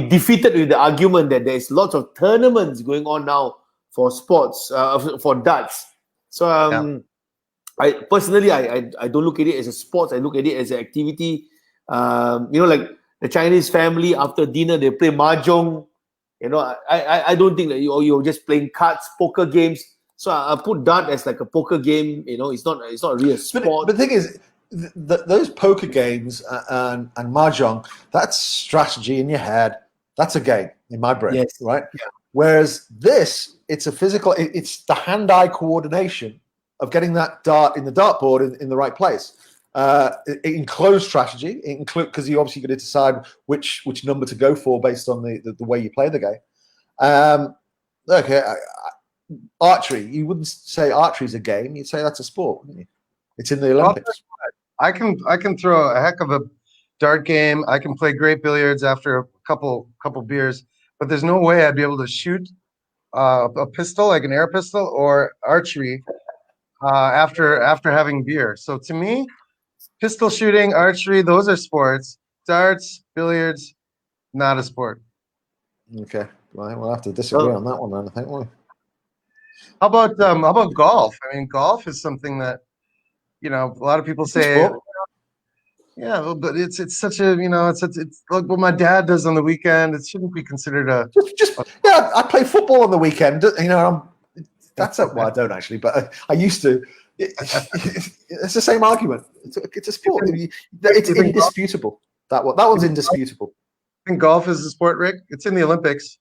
defeated with the argument that there's lots of tournaments going on now for sports, for darts. So I personally, I don't look at it as a sport. I look at it as an activity. Like the Chinese family, after dinner they play mahjong. I don't think that you're just playing cards, poker games. So I put dart as like a poker game. It's not really a sport. But the thing is, those poker games and mahjong, that's strategy in your head. That's a game in my brain, yes. Right? Yeah. Whereas this, it's a physical. It's the hand-eye coordination of getting that dart in the dartboard in the right place. It includes strategy. It includes, because you obviously got to decide which number to go for based on the way you play the game. archery, you wouldn't say archery is a game. You'd say that's a sport, wouldn't you? It's in the Olympics. I can throw a heck of a dart game. I can play great billiards after a couple beers, but there's no way I'd be able to shoot a pistol, like an air pistol, or archery after having beer. So to me, pistol shooting, archery, those are sports. Darts, billiards, not a sport. Okay, right. We'll have to disagree on that one then, I think. Won't we? How about golf? I mean, golf is something that, a lot of people say, yeah, but it's such a, it's like what my dad does on the weekend. It shouldn't be considered a yeah. I play football on the weekend. That's well, I don't actually, but I used to. It's the same argument. It's a sport. It's indisputable. That one's indisputable. I think golf is a sport, Rick. It's in the Olympics.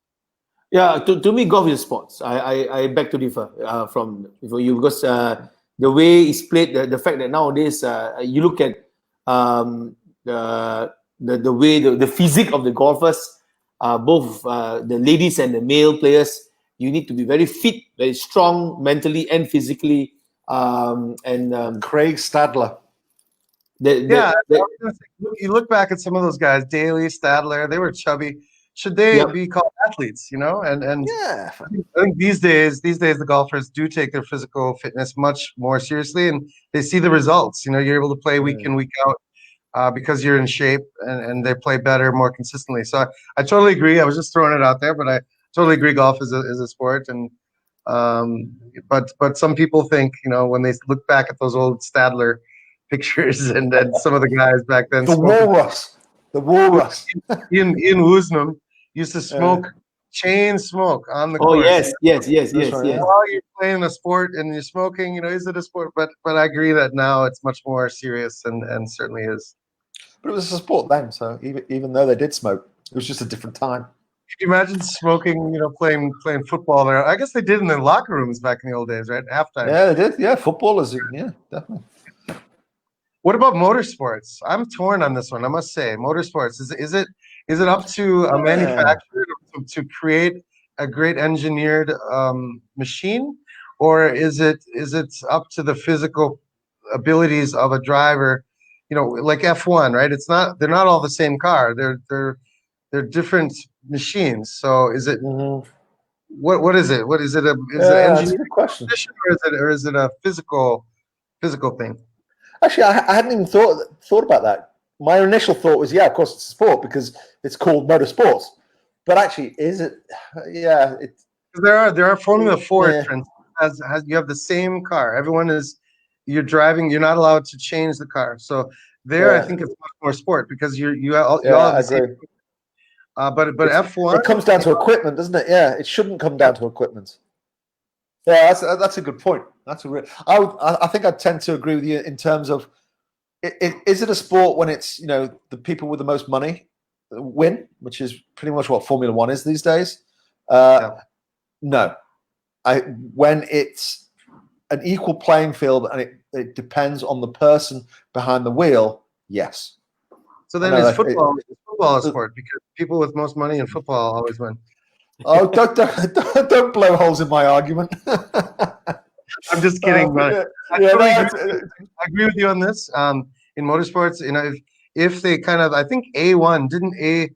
Yeah, to me, golf is sports. I beg to differ from you because the way it's played, the fact that nowadays you look at the way the physique of the golfers, both the ladies and the male players, you need to be very fit, very strong mentally and physically. Craig Stadler. You look back at some of those guys, Daly, Stadler, they were chubby. Should they be called athletes? And yeah, I think these days the golfers do take their physical fitness much more seriously, and they see the results. You're able to play week in, week out because you're in shape, and they play better, more consistently. So I totally agree. I was just throwing it out there, but I totally agree. Golf is a sport, and but some people think when they look back at those old Stadler pictures and some of the guys back then, the walrus, Ian Woosnam used to smoke chain smoke on the course. Yes. While you're playing a sport and you're smoking, is it a sport? But I agree that now it's much more serious and certainly is. But it was a sport then, so even though they did smoke, it was just a different time. Can you imagine smoking, playing football there? I guess they did in the locker rooms back in the old days, right? Halftime. Yeah, they did. Yeah, footballers. Yeah, definitely. What about motorsports? I'm torn on this one. I must say, motorsports is it up to a manufacturer to create a great engineered machine, or is it up to the physical abilities of a driver? Like F1, right? They're not all the same car. They're different machines. So is it what is it? What is it? Is it an engineering question, or is it a physical thing? Actually, I hadn't even thought about that. My initial thought was, of course, it's a sport because it's called motorsports. But actually, is it? Yeah, there are Formula 4 trends. You have the same car. You're driving. You're not allowed to change the car. So I think it's much more sport because you all have the same. But F1, it comes down to equipment, doesn't it? Yeah, it shouldn't come down to equipment. Yeah, that's a good point. I think I tend to agree with you in terms of is it a sport when it's the people with the most money win, which is pretty much what Formula 1 is these days. No, when it's an equal playing field and it depends on the person behind the wheel. Yes. So then is football a sport because people with most money in football always win? Oh, don't blow holes in my argument. I'm just kidding, but I agree with you on this. In motorsports, if they I think A1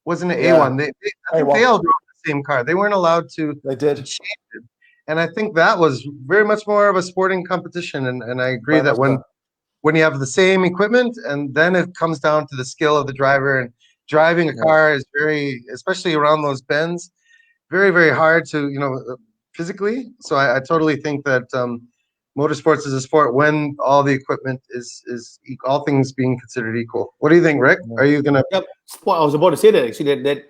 wasn't it A1? I think they all drove the same car. They weren't allowed to. They did. Change it. And I think that was very much more of a sporting competition. And I agree that when you have the same equipment, and then it comes down to the skill of the driver, and driving a car is especially around those bends, very, very hard to, physically. So I totally think that motorsports is a sport when all the equipment is all things being considered equal. What do you think, Rick? Are you gonna? Yep. Sport. I was about to say that actually that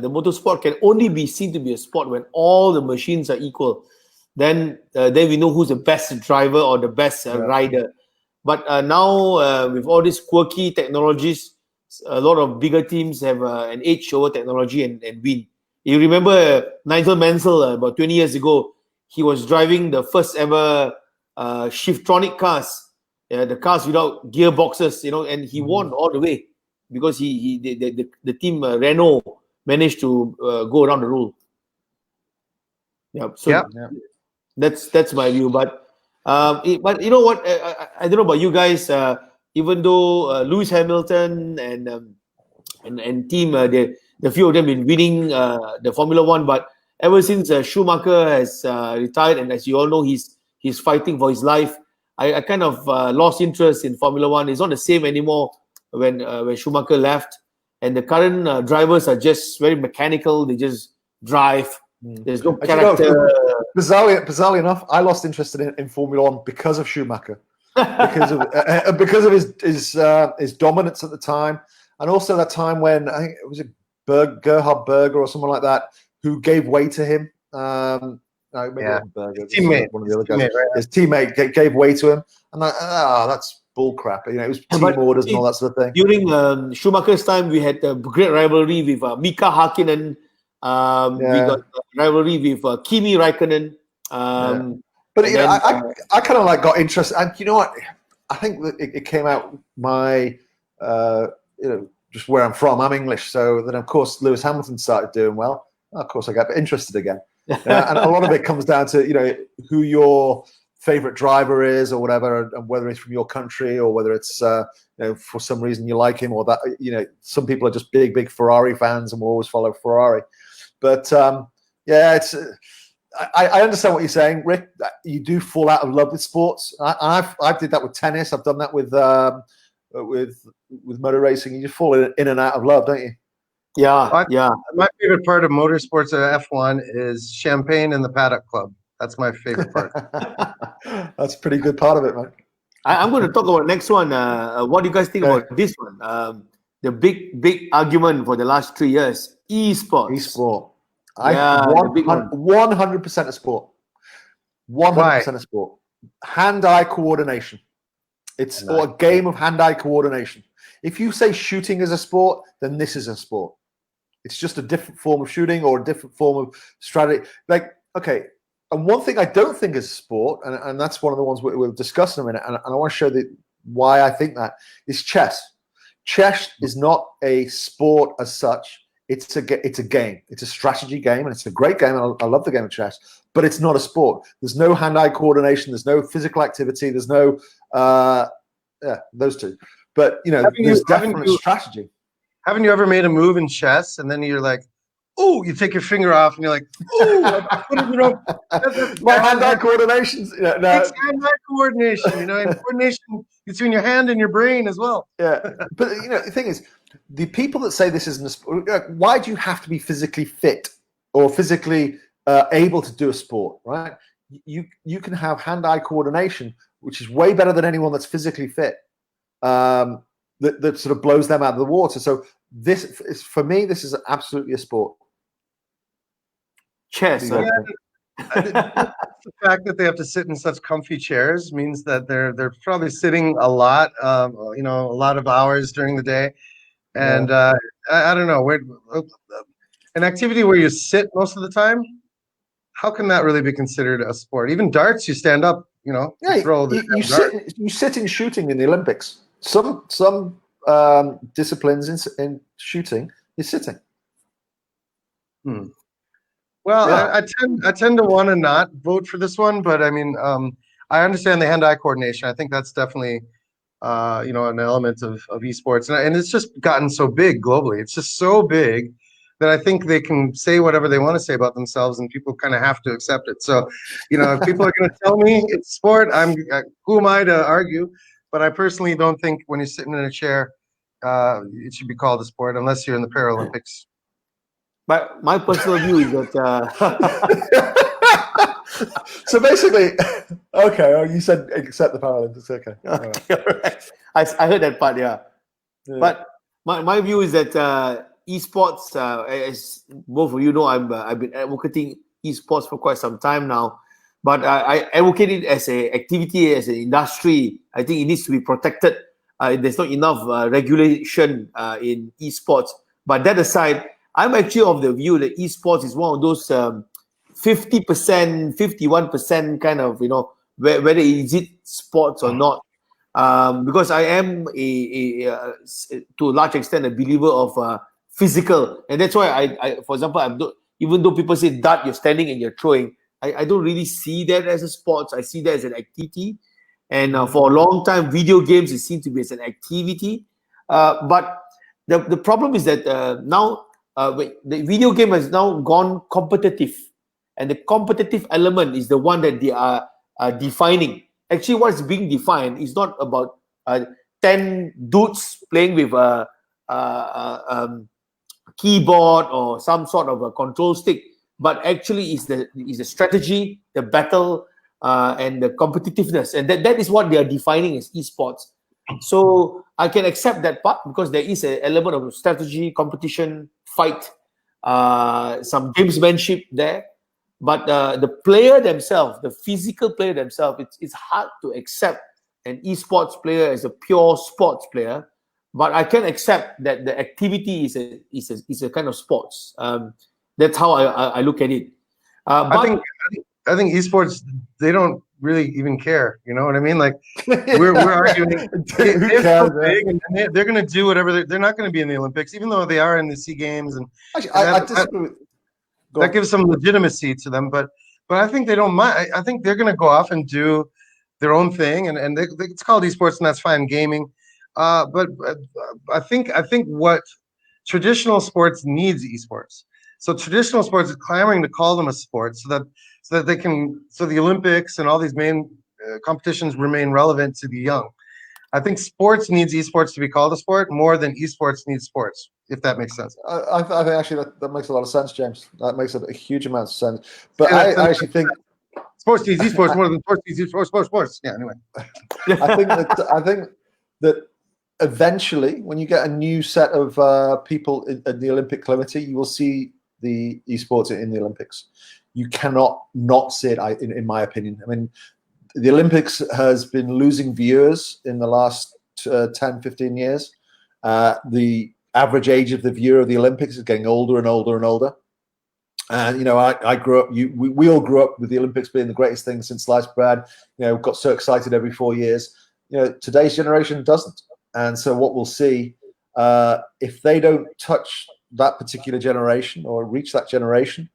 the motorsport can only be seen to be a sport when all the machines are equal. Then we know who's the best driver or the best rider. But now with all these quirky technologies, a lot of bigger teams have an edge over technology and win. You remember Nigel Mansell about 20 years ago, he was driving the first ever Shiftronic cars, the cars without gearboxes, and he won all the way because the team Renault managed to go around the rule. Yeah. So Yeah. that's my view. But but you know what? I don't know about you guys. Even though Lewis Hamilton and team, the few of them been winning the Formula One, but ever since Schumacher has retired, and as you all know, he's fighting for his life. I kind of lost interest in Formula One. It's not the same anymore when Schumacher left, and the current drivers are just very mechanical. They just drive. There's no character. Bizarrely enough, I lost interest in Formula One because of Schumacher, because of his dominance at the time, and also that time when I think it was Gerhard Berger or someone like that who gave way to him. No, maybe it wasn't Berger, Teammate. one of the other guys. Teammate, right? His teammate gave way to him, and that's bull crap. You know, it was team orders and all that sort of thing. During Schumacher's time, we had a great rivalry with Mika Hakkinen. We got a rivalry with Kimi Räikkönen. But you know, I kind of like got interested, and you know what? I think that it came out my you know, just where I'm from. I'm English, so then of course Lewis Hamilton started doing well. Of course, I got interested again, and a lot of it comes down to, you know, who your favorite driver is or whatever, and whether it's from your country or whether it's you know, for some reason you like him, or that, you know, some people are just big Ferrari fans and will always follow Ferrari. But yeah, it's. I understand what you're saying, Rick. You do fall out of love with sports. I did that with tennis. I've done that with motor racing. You just fall in and out of love, don't you? Yeah. My favorite part of motorsports at F1 is champagne and the Paddock Club. That's my favorite part. That's a pretty good part of it, man. I'm going to talk about the next one. What do you guys think about this one? The big argument for the last 3 years: esports. Esport. 100% of sport. 100% of sport. Hand-eye coordination. It's a game of hand-eye coordination. If you say shooting is a sport, then this is a sport. It's just a different form of shooting or a different form of strategy. Like, okay, and one thing I don't think is a sport, and that's one of the ones we'll discuss in a minute, and I want to show why I think that, is chess. Chess is not a sport as such. It's a game. It's a strategy game, and it's a great game. And I love the game of chess, but it's not a sport. There's no hand-eye coordination. There's no physical activity. There's no, those two. But you know, there's definitely strategy. Haven't you ever made a move in chess and then you're like, oh, you take your finger off and you're like, oh, you know, my hand-eye coordination. It's hand-eye coordination, you know, and coordination between your hand and your brain as well. Yeah, but you know, the thing is, the people that say this isn't a sport, why do you have to be physically fit or physically able to do a sport, right? You can have hand-eye coordination, which is way better than anyone that's physically fit. That sort of blows them out of the water. So this is, for me, this is absolutely a sport. Chess. The fact that they have to sit in such comfy chairs means that they're probably sitting a lot, you know, a lot of hours during the day. And I don't know, an activity where you sit most of the time, how can that really be considered a sport? Even darts, you stand up, you know, throw the you sit in shooting in the Olympics. Some disciplines in shooting is sitting. Well, yeah. I tend to want to not vote for this one, but I mean, I understand the hand-eye coordination. I think that's definitely you know, an element of esports, and it's just gotten so big globally. It's just so big that I think they can say whatever they want to say about themselves, and people kind of have to accept it. So, you know, if people are going to tell me it's sport, who am I to argue? But I personally don't think when you're sitting in a chair, it should be called a sport unless you're in the Paralympics. But my personal view is that. So basically, okay, you said accept the Paralympics. Okay, right. I heard that part, yeah. But my view is that esports, as both of you know, I've been advocating esports for quite some time now. But I advocate it as an activity, as an industry. I think it needs to be protected. There's not enough regulation in esports. But that aside, I'm actually of the view that esports is one of those 50%, 51% kind of, you know, whether is it sports or not. Because I am to a large extent a believer of physical, and that's why I for example, even though people say dart, you're standing and you're throwing, I don't really see that as a sports. I see that as an activity. And for a long time, video games is seen to be as an activity. But the problem is that now the video game has now gone competitive. And the competitive element is the one that they are defining. Actually, what's being defined is not about 10 dudes playing with a keyboard or some sort of a control stick, but actually is the strategy, the battle, and the competitiveness, and that is what they are defining as esports. So I can accept that part because there is an element of strategy, competition, fight, some gamesmanship there. But the player themselves, the physical player themselves, it's hard to accept an esports player as a pure sports player. But I can accept that the activity is a kind of sports. That's how I look at it. But I think esports, they don't really even care. You know what I mean? Like we're arguing. They're so big, and they're going to do whatever. They're not going to be in the Olympics, even though they are in the SEA Games, and Actually, I disagree with. that gives some legitimacy to them. But I think they don't mind. I think they're going to go off and do their own thing, and it's called esports, and that's fine, gaming. But I think what traditional sports needs esports. So traditional sports is clamoring to call them a sport, so that they can, so the Olympics and all these main competitions remain relevant to the young. I think sports needs esports to be called a sport more than esports needs sports, if that makes sense. I think actually that makes a lot of sense, James. That makes a huge amount of sense. But I actually think sports needs esports more than sports needs sports. Yeah. Anyway, I think that eventually, when you get a new set of people in the Olympic committee, you will see the esports in the Olympics. You cannot not see it, in my opinion. I mean, the Olympics has been losing viewers in the last 10, 15 years. The average age of the viewer of the Olympics is getting older and older and older. And, you know, I grew up, we all grew up with the Olympics being the greatest thing since sliced bread. You know, got so excited every 4 years. You know, today's generation doesn't. And so what we'll see, if they don't touch that particular generation or reach that generation,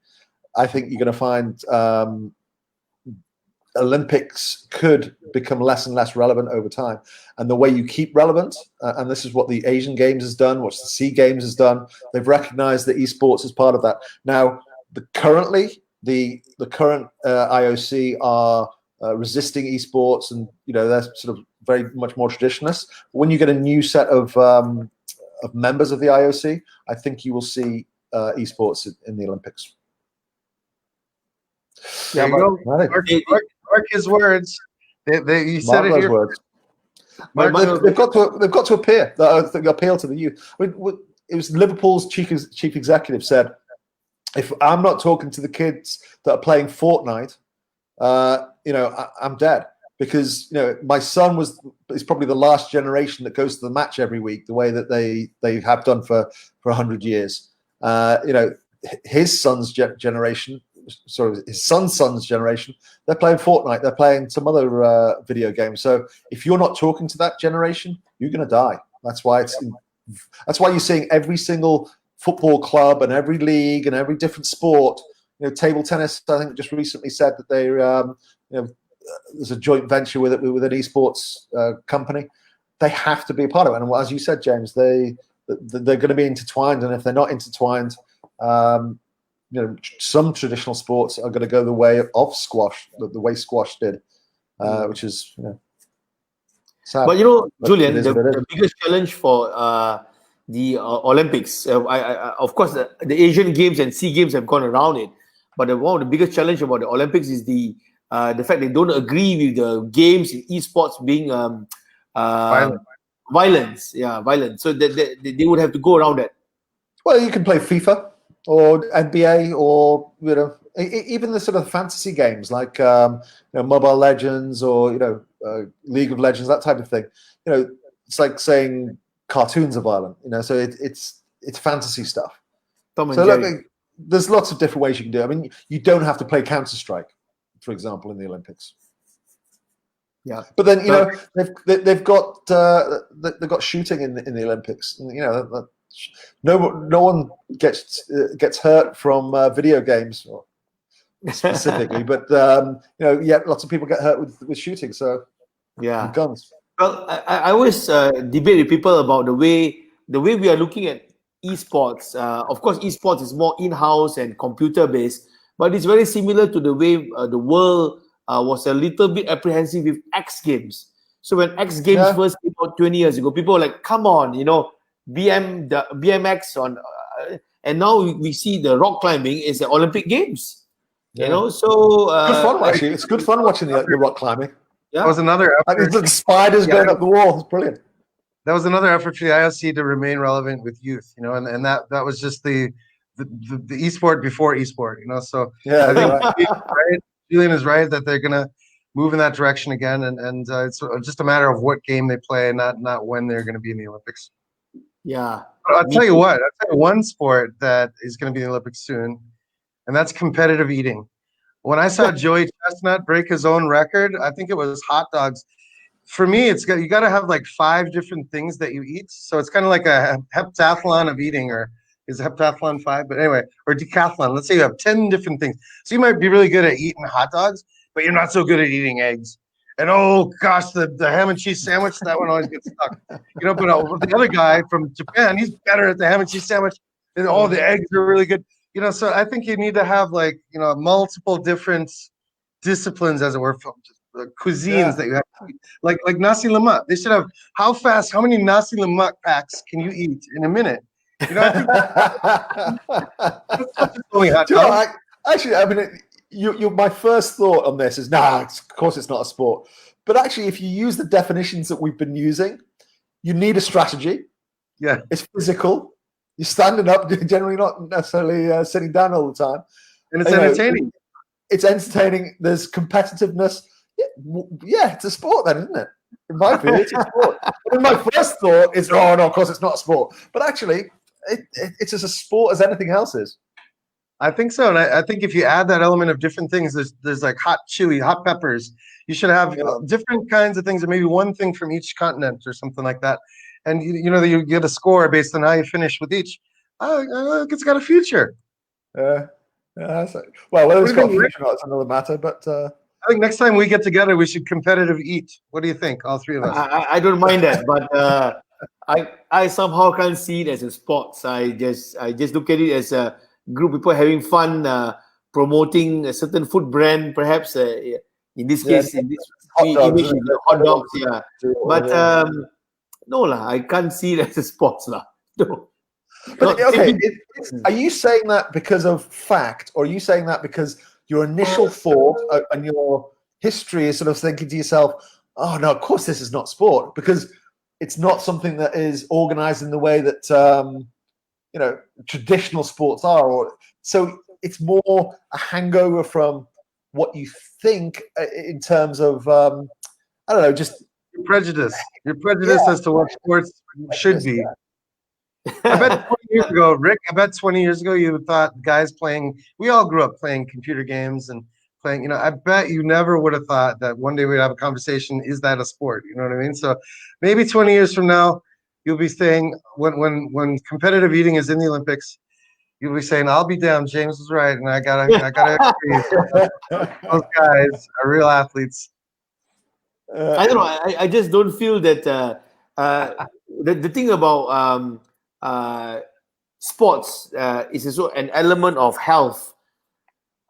I think you're going to find Olympics could become less and less relevant over time. And the way you keep relevant, and this is what the Asian Games has done, what the SEA Games has done, they've recognized that esports is part of that. Now, the current IOC are resisting esports, and you know they're sort of very much more traditionalist. But when you get a new set of members of the IOC, I think you will see esports in the Olympics. Yeah, mark his words. You said it here. Words. They've got to appear. They appeal to the youth. I mean, it was Liverpool's chief executive said, if I'm not talking to the kids that are playing Fortnite, you know, I'm dead. Because, you know, my son is probably the last generation that goes to the match every week, the way that they have done for 100 years. You know, his son's generation, sort of his son's generation, they're playing Fortnite, they're playing some other video game. So if you're not talking to that generation, you're going to die. That's why you're seeing every single football club and every league and every different sport. You know, table tennis, I think, just recently said that they, you know, there's a joint venture with an esports company. They have to be a part of it. And as you said, James, they're going to be intertwined. And if they're not intertwined, you know, some traditional sports are going to go the way of squash, the way squash did, which is, you know, sad. But you know, Julian, the biggest challenge for the Olympics, of course, the Asian Games and SEA Games have gone around it. But one of the biggest challenge about the Olympics is the fact they don't agree with the games in esports being violence. Yeah, violence. So they would have to go around that. Well, you can play FIFA or NBA or, you know, even the sort of fantasy games like, you know, Mobile Legends or, you know, League of Legends, that type of thing. You know, it's like saying cartoons are violent, you know, so it's fantasy stuff. So look, there's lots of different ways you can do it. I mean, you don't have to play Counter-Strike, for example, in the Olympics. Yeah, but then, you know, they've got shooting in the Olympics. You know, no one gets hurt from video games. specifically, but yeah, lots of people get hurt with shooting. So Yeah. with guns. Well, I always debate with people about the way we are looking at esports. Of course, esports is more in-house and computer-based, but it's very similar to the way the world was a little bit apprehensive with X Games. So when X Games first came out 20 years ago, people were like, "Come on, the BMX on," and now we see the rock climbing is the Olympic Games. So good fun actually. It's good fun watching the rock climbing. Yeah. That was another effort. The spiders going up the wall. It's brilliant. That was another effort for the IOC to remain relevant with youth, and that was just the esport before esport, So yeah, I think right. Julian is right that they're gonna move in that direction again, and it's just a matter of what game they play, not when they're gonna be in the Olympics. Yeah. But I'll tell you one sport that is gonna be in the Olympics soon, and that's competitive eating. When I saw Joey Chestnut break his own record, I think it was hot dogs. For me, you got to have like 5 different things that you eat. So it's kind of like a heptathlon of eating, or is heptathlon 5? But anyway, or decathlon. Let's say you have 10 different things. So you might be really good at eating hot dogs, but you're not so good at eating eggs. And oh gosh, the ham and cheese sandwich, that one always gets stuck. But the other guy from Japan, he's better at the ham and cheese sandwich. And the eggs are really good. So I think you need to have multiple different disciplines, as it were, cuisines that you have to eat. Like nasi lemak. They should have how many nasi lemak packs can you eat in a minute? My first thought on this is, of course it's not a sport. But actually, if you use the definitions that we've been using, you need a strategy. Yeah. It's physical. You're standing up, generally not necessarily sitting down all the time. And it's entertaining. It's entertaining. There's competitiveness. Yeah, it's a sport then, isn't it? In my view, it's a sport. My first thought is, no, of course it's not a sport. But actually, it's as a sport as anything else is. I think so. And I think if you add that element of different things, there's like hot chili, hot peppers. You should have different kinds of things, or maybe one thing from each continent or something like that. And you get a score based on how you finish with each. It's got a future. Well, whether it's got a future or not, it's another matter. But I think next time we get together, we should competitive eat. What do you think, all 3 of us? I don't mind that, but I somehow can't see it as a sport. I just look at it as a group of people having fun, promoting a certain food brand, perhaps. In this case, hot dogs. Yeah, but. No lah, I can't see it as a sport lah. No. But okay, are you saying that because of fact, or are you saying that because your initial thought and your history is sort of thinking to yourself, "Oh no, of course this is not sport," because it's not something that is organized in the way that traditional sports are, or so it's more a hangover from what you think in terms of I don't know, just. Your prejudice as to what sports should be. I bet 20 years ago, Rick, 20 years ago, you thought guys we all grew up playing computer games and playing, I bet you never would have thought that one day we'd have a conversation, is that a sport? You know what I mean? So maybe 20 years from now, you'll be saying, when competitive eating is in the Olympics, you'll be saying, I'll be down, James was right, and I gotta agree. Those guys are real athletes. I don't know. I just don't feel that the thing about sports is also an element of health.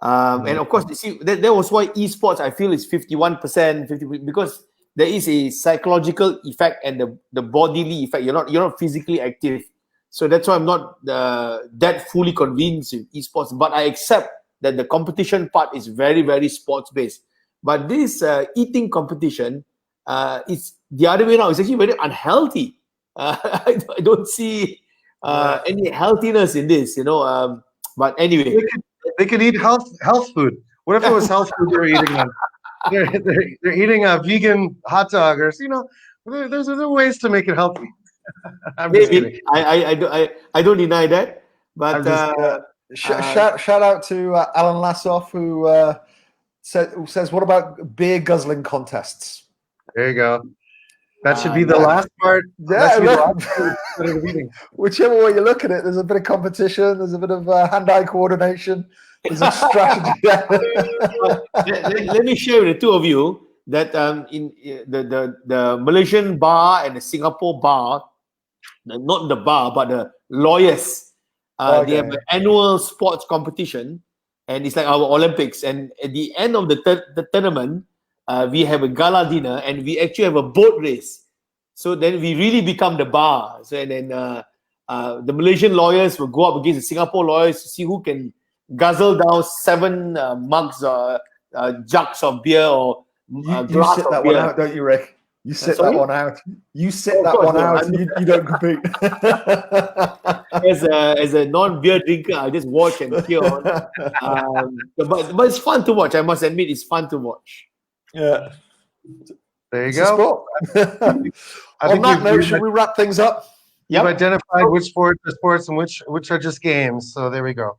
And of course, you see, that was why esports, I feel, is 51%, 50, because there is a psychological effect and the bodily effect. You're not physically active. So that's why I'm not that fully convinced with esports. But I accept that the competition part is very, very sports-based. But this eating competition, it's the other way around. It's actually very unhealthy. I don't see any healthiness in this, But anyway, they could eat health food. What if it was health food they're eating? They're eating a vegan hot dog, or there's other ways to make it healthy. Maybe I don't deny that. But shout out to Alan Lassoff, who says, what about beer guzzling contests? There you go. That should be the last part. Yeah, whichever way you look at it, there's a bit of competition, there's a bit of hand-eye coordination. There's a strategy there. Let me share with the two of you that in the Malaysian bar and the Singapore bar, not the bar but the lawyers, they have an annual sports competition, and it's like our Olympics. And at the end of the tournament, we have a gala dinner, and we actually have a boat race. So then we really become the bar. So and then the Malaysian lawyers will go up against the Singapore lawyers to see who can guzzle down 7 mugs or jugs of beer or You glass sit of that beer. one out, don't you, Rick? You sit Sorry? that one out. You sit Of that course, one no, out. I'm- You don't compete. As a non-beer drinker, I just watch and cheer on. But it's fun to watch. I must admit, it's fun to watch. Yeah. There you It's a go. sport. I On think that note, we've should we wrap things up? You've Yep. identified which sports are sports and which are just games. So there we go.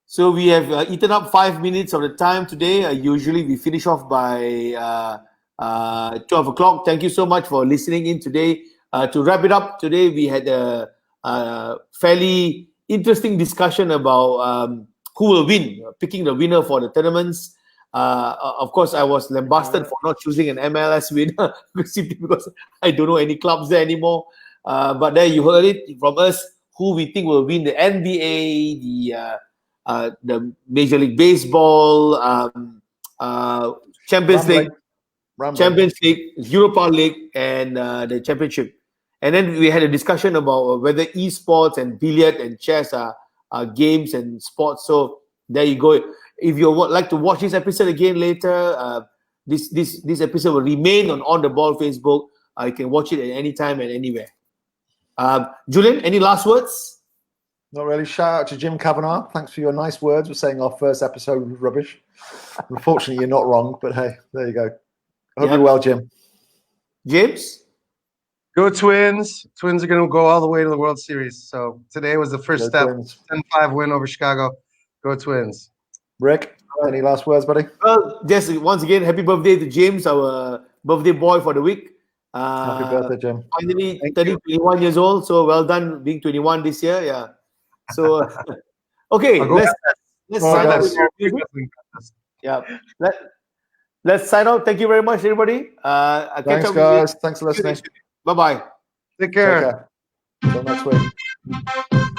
So we have eaten up 5 minutes of the time today. Usually we finish off by 12 o'clock. Thank you so much for listening in today. To wrap it up, today we had a fairly interesting discussion about who will win, picking the winner for the tournaments. Of course, I was lambasted for not choosing an MLS winner simply because I don't know any clubs there anymore. But there you heard it from us, who we think will win the NBA, the Major League Baseball, Champions League, Champions League, Europa League, and the Championship. And then we had a discussion about whether esports and billiard and chess are games and sports. So there you go. If you would like to watch this episode again later, this episode will remain on the Ball Facebook. You can watch it at any time and anywhere. Julian, any last words? Not really. Shout out to Jim Kavanagh. Thanks for your nice words for saying our first episode was rubbish. Unfortunately, you're not wrong, but hey, there you go. I hope you're well, Jim. James? Go Twins. Twins are going to go all the way to the World Series. So today was the first Go step. Twins. 10-5 win over Chicago. Go Twins. Rick, any last words, buddy? Well, just once again, happy birthday to James, our birthday boy for the week. Happy birthday, Jim. Finally, 21 years old. So well done being 21 this year. Yeah. So, okay, let's sign out. Yeah. Let's sign out. Thank you very much, everybody. Thanks, guys. Thanks for listening. Bye-bye. Take care. Take care. Until next week.